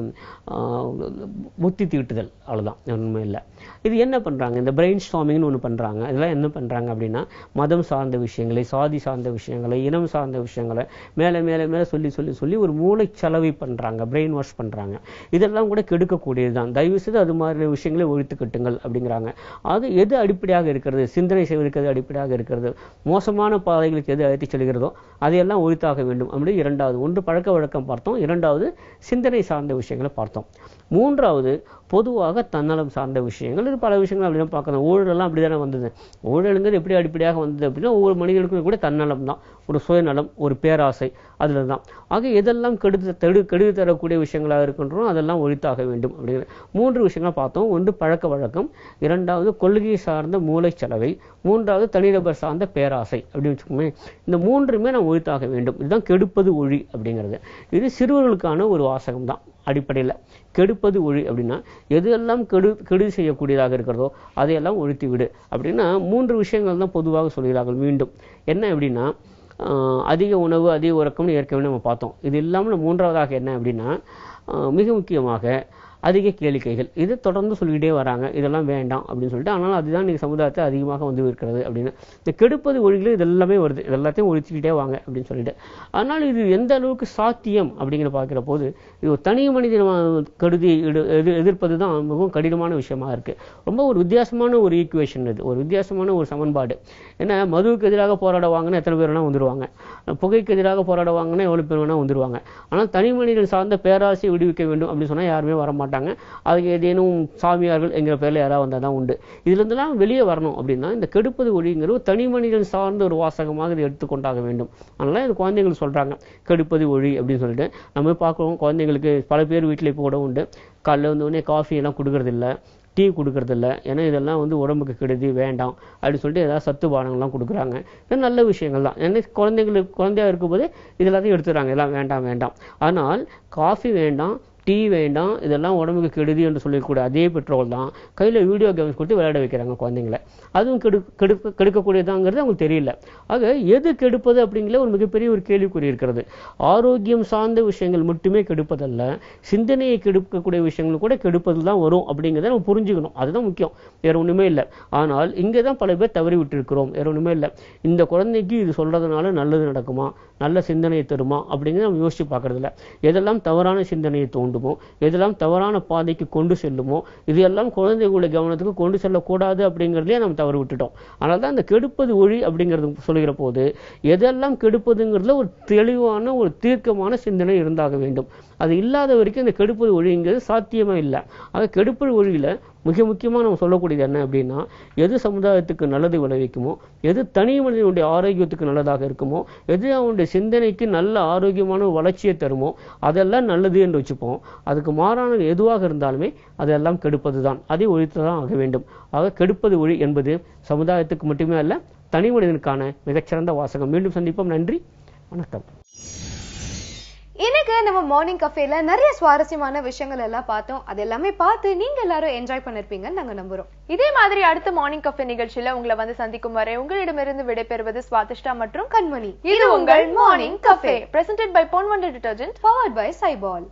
புத்தி தீட்டுதல், அவ்வளோதான், ஒன்றுமே இல்லை. இது என்ன பண்ணுறாங்க, இந்த பிரெயின் ஸ்டாமிங்னு ஒன்று பண்ணுறாங்க. இதெல்லாம் என்ன பண்ணுறாங்க அப்படின்னா, மதம் சார்ந்த விஷயங்களை, சாதி சார்ந்த விஷயங்களை, இனம் சார்ந்த விஷயங்களை மேலே மேலே மேலே சொல்லி சொல்லி சொல்லி ஒரு மூளை செலவை பண்ணுறாங்க, பிரெயின் வாஷ் பண்ணுறாங்க. இதெல்லாம் கூட கெடுக்கக்கூடியது தான். தயவு செய்து அது மாதிரி விஷயங்களை ஒழித்து கட்டுங்கள் அப்படிங்கிறாங்க. ஆக எது அடிப்படையாக இருக்கிறது, சிந்தனை செய்வதற்கு எது அடிப்படையாக இருக்கிறது, மோசமான பாதைகளுக்கு எது அழைத்து செல்கிறதோ அதையெல்லாம் ஒழித்தாக வேண்டும் அப்படி. இரண்டாவது, ஒன்று பழக்க வழக்கம் பார்த்தோம், இரண்டாவது சிந்தனை சார்ந்த விஷயங்களை பார்த்தோம், மூன்றாவது பொதுவாக தன்னலம் சார்ந்த விஷயங்கள். இது பல விஷயங்கள் அப்படிதான் பார்க்கணும். ஊழலெல்லாம் அப்படிதானே வந்தது. ஊழலுங்கிறது எப்படி அடிப்படையாக வந்தது அப்படின்னா, ஒவ்வொரு மனிதனுக்கும் கூட தன்னலம் தான், ஒரு சுயநலம், ஒரு பேராசை, அதில் தான். ஆக எதெல்லாம் கெடுதி தரக்கூடிய விஷயங்களாக இருக்கின்றோம் அதெல்லாம் ஒழித்தாக வேண்டும் அப்படிங்கிற 3 விஷயங்கள் பார்த்தோம். ஒன்று பழக்க வழக்கம், இரண்டாவது கொள்கை சார்ந்த மூளை செலவை, மூன்றாவது தனிநபர் சார்ந்த பேராசை அப்படின்னு வச்சுக்கோங்க. இந்த 3மே நாம் ஒழித்தாக வேண்டும். இதுதான் கெடுப்பது ஒழி அப்படிங்கிறது. இது சிறுவர்களுக்கான ஒரு வாசகம் தான் அடிப்படையில். கெடுப்பது ஒழி அப்படின்னா எதெல்லாம் கெடுதி செய்யக்கூடியதாக இருக்கிறதோ அதையெல்லாம் ஒழித்து விடு அப்படின்னா 3 விஷயங்கள் தான் பொதுவாக சொல்கிறார்கள். மீண்டும் என்ன அப்படின்னா, அதிக உணவு, அதிக உறக்கம்னு ஏற்கனவே நம்ம பார்த்தோம். இது இல்லாமல் மூன்றாவதாக என்ன அப்படின்னா, மிக முக்கியமாக அதிக கேளிக்கைகள், இது தொடர்ந்து சொல்லிக்கிட்டே வராங்க. இதெல்லாம் வேண்டாம் அப்படின்னு சொல்லிட்டு. ஆனால் அதுதான் இன்னைக்கு சமுதாயத்தை அதிகமாக வந்து இருக்கிறது அப்படின்னு. இந்த கெடுப்பது ஒழிகள் இது எல்லாமே வருது, இது எல்லாத்தையும் ஒழிச்சுக்கிட்டே வாங்க அப்படின்னு சொல்லிட்டு. ஆனால் இது எந்த அளவுக்கு சாத்தியம் அப்படிங்கிற பார்க்கிற போது இது ஒரு தனி மனிதன் கருதி எதிர்ப்பது தான் மிகவும் கடினமான விஷயமா இருக்கு. ரொம்ப ஒரு வித்தியாசமான ஒரு ஈக்குவேஷன், இது ஒரு வித்தியாசமான ஒரு சமன்பாடு. ஏன்னா மதுவுக்கு எதிராக போராட வாங்கினா எத்தனை பேர் வேணா வந்துருவாங்க, புகைக்கு எதிராக போராட வாங்கினா எவ்வளவு பேர் வேணா வந்துருவாங்க. ஆனால் தனி மனிதன் சார்ந்த பேராசை விடுவிக்க வேண்டும் அப்படின்னு சொன்னா யாருமே வரமாட்டாங்க. அதுக்கு ஏதேனும் சாமியார்கள் என்கிற பேர்ல யாராவது வந்தால் தான் உண்டு. இதுல இருந்தெல்லாம் வெளியே வரணும் அப்படின்னா இந்த கெடுப்பது ஒழிங்கிறது தனி மனிதன் சார்ந்த ஒரு வாசகமாக இதை எடுத்துக்கொண்டாக வேண்டும். அதனால இது குழந்தைகள் சொல்றாங்க கெடுப்பது ஒழி அப்படின்னு சொல்லிட்டு. நம்ம பார்க்குறோம் குழந்தைங்களுக்கு பல பேர் வீட்டில் இப்போ கூட உண்டு, காலைல வந்தோடனே காஃபி எல்லாம் கொடுக்கறது இல்லை, டீ கொடுக்கறதில்ல. ஏன்னா இதெல்லாம் வந்து உடம்புக்கு கெடுதி, வேண்டாம் அப்படின்னு சொல்லிட்டு ஏதாவது சத்து பானங்கள்லாம் கொடுக்குறாங்க. இது நல்ல விஷயங்கள் தான். ஏன்னா குழந்தையா இருக்கும்போது இதெல்லாத்தையும் எடுத்துறாங்க, எல்லாம் வேண்டாம் வேண்டாம். ஆனால் காஃபி வேண்டாம், டீ வேண்டாம், இதெல்லாம் உடம்புக்கு கெடுதி என்று சொல்லக்கூடிய அதே பெற்றோர் தான் கையில் வீடியோ கேம்ஸ் கொடுத்து விளையாட வைக்கிறாங்க குழந்தைங்களை. அதுவும் கெடுக்கக்கூடியதாங்கிறது அவங்களுக்கு தெரியல. ஆக எது கெடுப்பது அப்படிங்கிற ஒரு மிகப்பெரிய ஒரு கேள்விக்குறி இருக்கிறது. ஆரோக்கியம் சார்ந்த விஷயங்கள் மட்டுமே கெடுப்பதல்ல, சிந்தனையை கெடுக்கக்கூடிய விஷயங்கள் கூட கெடுப்பதில் தான் வரும் அப்படிங்கிறத நம்ம புரிஞ்சுக்கணும். அதுதான் முக்கியம், வேற ஒன்றுமே இல்லை. ஆனால் இங்கே தான் பல பேர் தவறி விட்டு இருக்கிறோம். வேற ஒன்றுமே இல்லை. இந்த குழந்தைக்கு இது சொல்றதுனால நல்லது நடக்குமா, நல்ல சிந்தனையை தருமா அப்படிங்கிறத நம்ம யோசிச்சு பார்க்கறது இல்லை. எதெல்லாம் தவறான சிந்தனையை தோன்றுமோ, எதெல்லாம் தவறான பாதைக்கு கொண்டு செல்லுமோ, இதெல்லாம் குழந்தைகளுடைய கவனத்துக்கு கொண்டு செல்லக்கூடாது அப்படிங்கிறதுலே நம்ம தவறு விட்டுட்டோம். அதனால தான் இந்த கெடுப்பது ஒழி அப்படிங்கிறது சொல்லுகிற போது எதெல்லாம் கெடுப்பதுங்கிறதுல ஒரு தெளிவான ஒரு தீர்க்கமான சிந்தனை இருந்தாக வேண்டும். அது இல்லாத வரைக்கும் இந்த கெடுப்பது ஒழிங்கிறது சாத்தியமே இல்லை. ஆக கெடுப்பது ஒழியில மிக முக்கியமாக நம்ம சொல்லக்கூடியது என்ன அப்படின்னா, எது சமுதாயத்துக்கு நல்லது விளைவிக்குமோ, எது தனி மனிதனுடைய ஆரோக்கியத்துக்கு நல்லதாக இருக்குமோ, எது அவனுடைய சிந்தனைக்கு நல்ல ஆரோக்கியமான வளர்ச்சியை தருமோ அதெல்லாம் நல்லது என்று வச்சுப்போம். அதுக்கு மாறான எதுவாக இருந்தாலுமே அதெல்லாம் கெடுப்பது தான், அதை ஒழித்துதான் ஆக வேண்டும். ஆக கெடுப்பது ஒழி என்பது சமுதாயத்துக்கு மட்டுமே அல்ல, தனி மனிதனுக்கான மிகச்சிறந்த வாசகம். மீண்டும் சந்திப்போம். நன்றி, வணக்கம். இன்னைக்கு நம்ம மார்னிங் கஃபேல நிறைய சுவாரஸ்யமான விஷயங்கள் எல்லாம் பார்த்தோம். அது எல்லாமே பார்த்து நீங்க எல்லாரும் என்ஜாய் பண்ணிருப்பீங்கன்னு நாங்க நம்புறோம். இதே மாதிரி அடுத்த மார்னிங் கஃபே நிகழ்ச்சியில உங்களை வந்து சந்திக்கும் வரை உங்களிடமிருந்து விடைபெறுவது ஸ்வாதிஷ்டா மற்றும் கண்மணி. இது உங்கள் morning cafe, presented by Ponvandu detergent, powered by Saibol.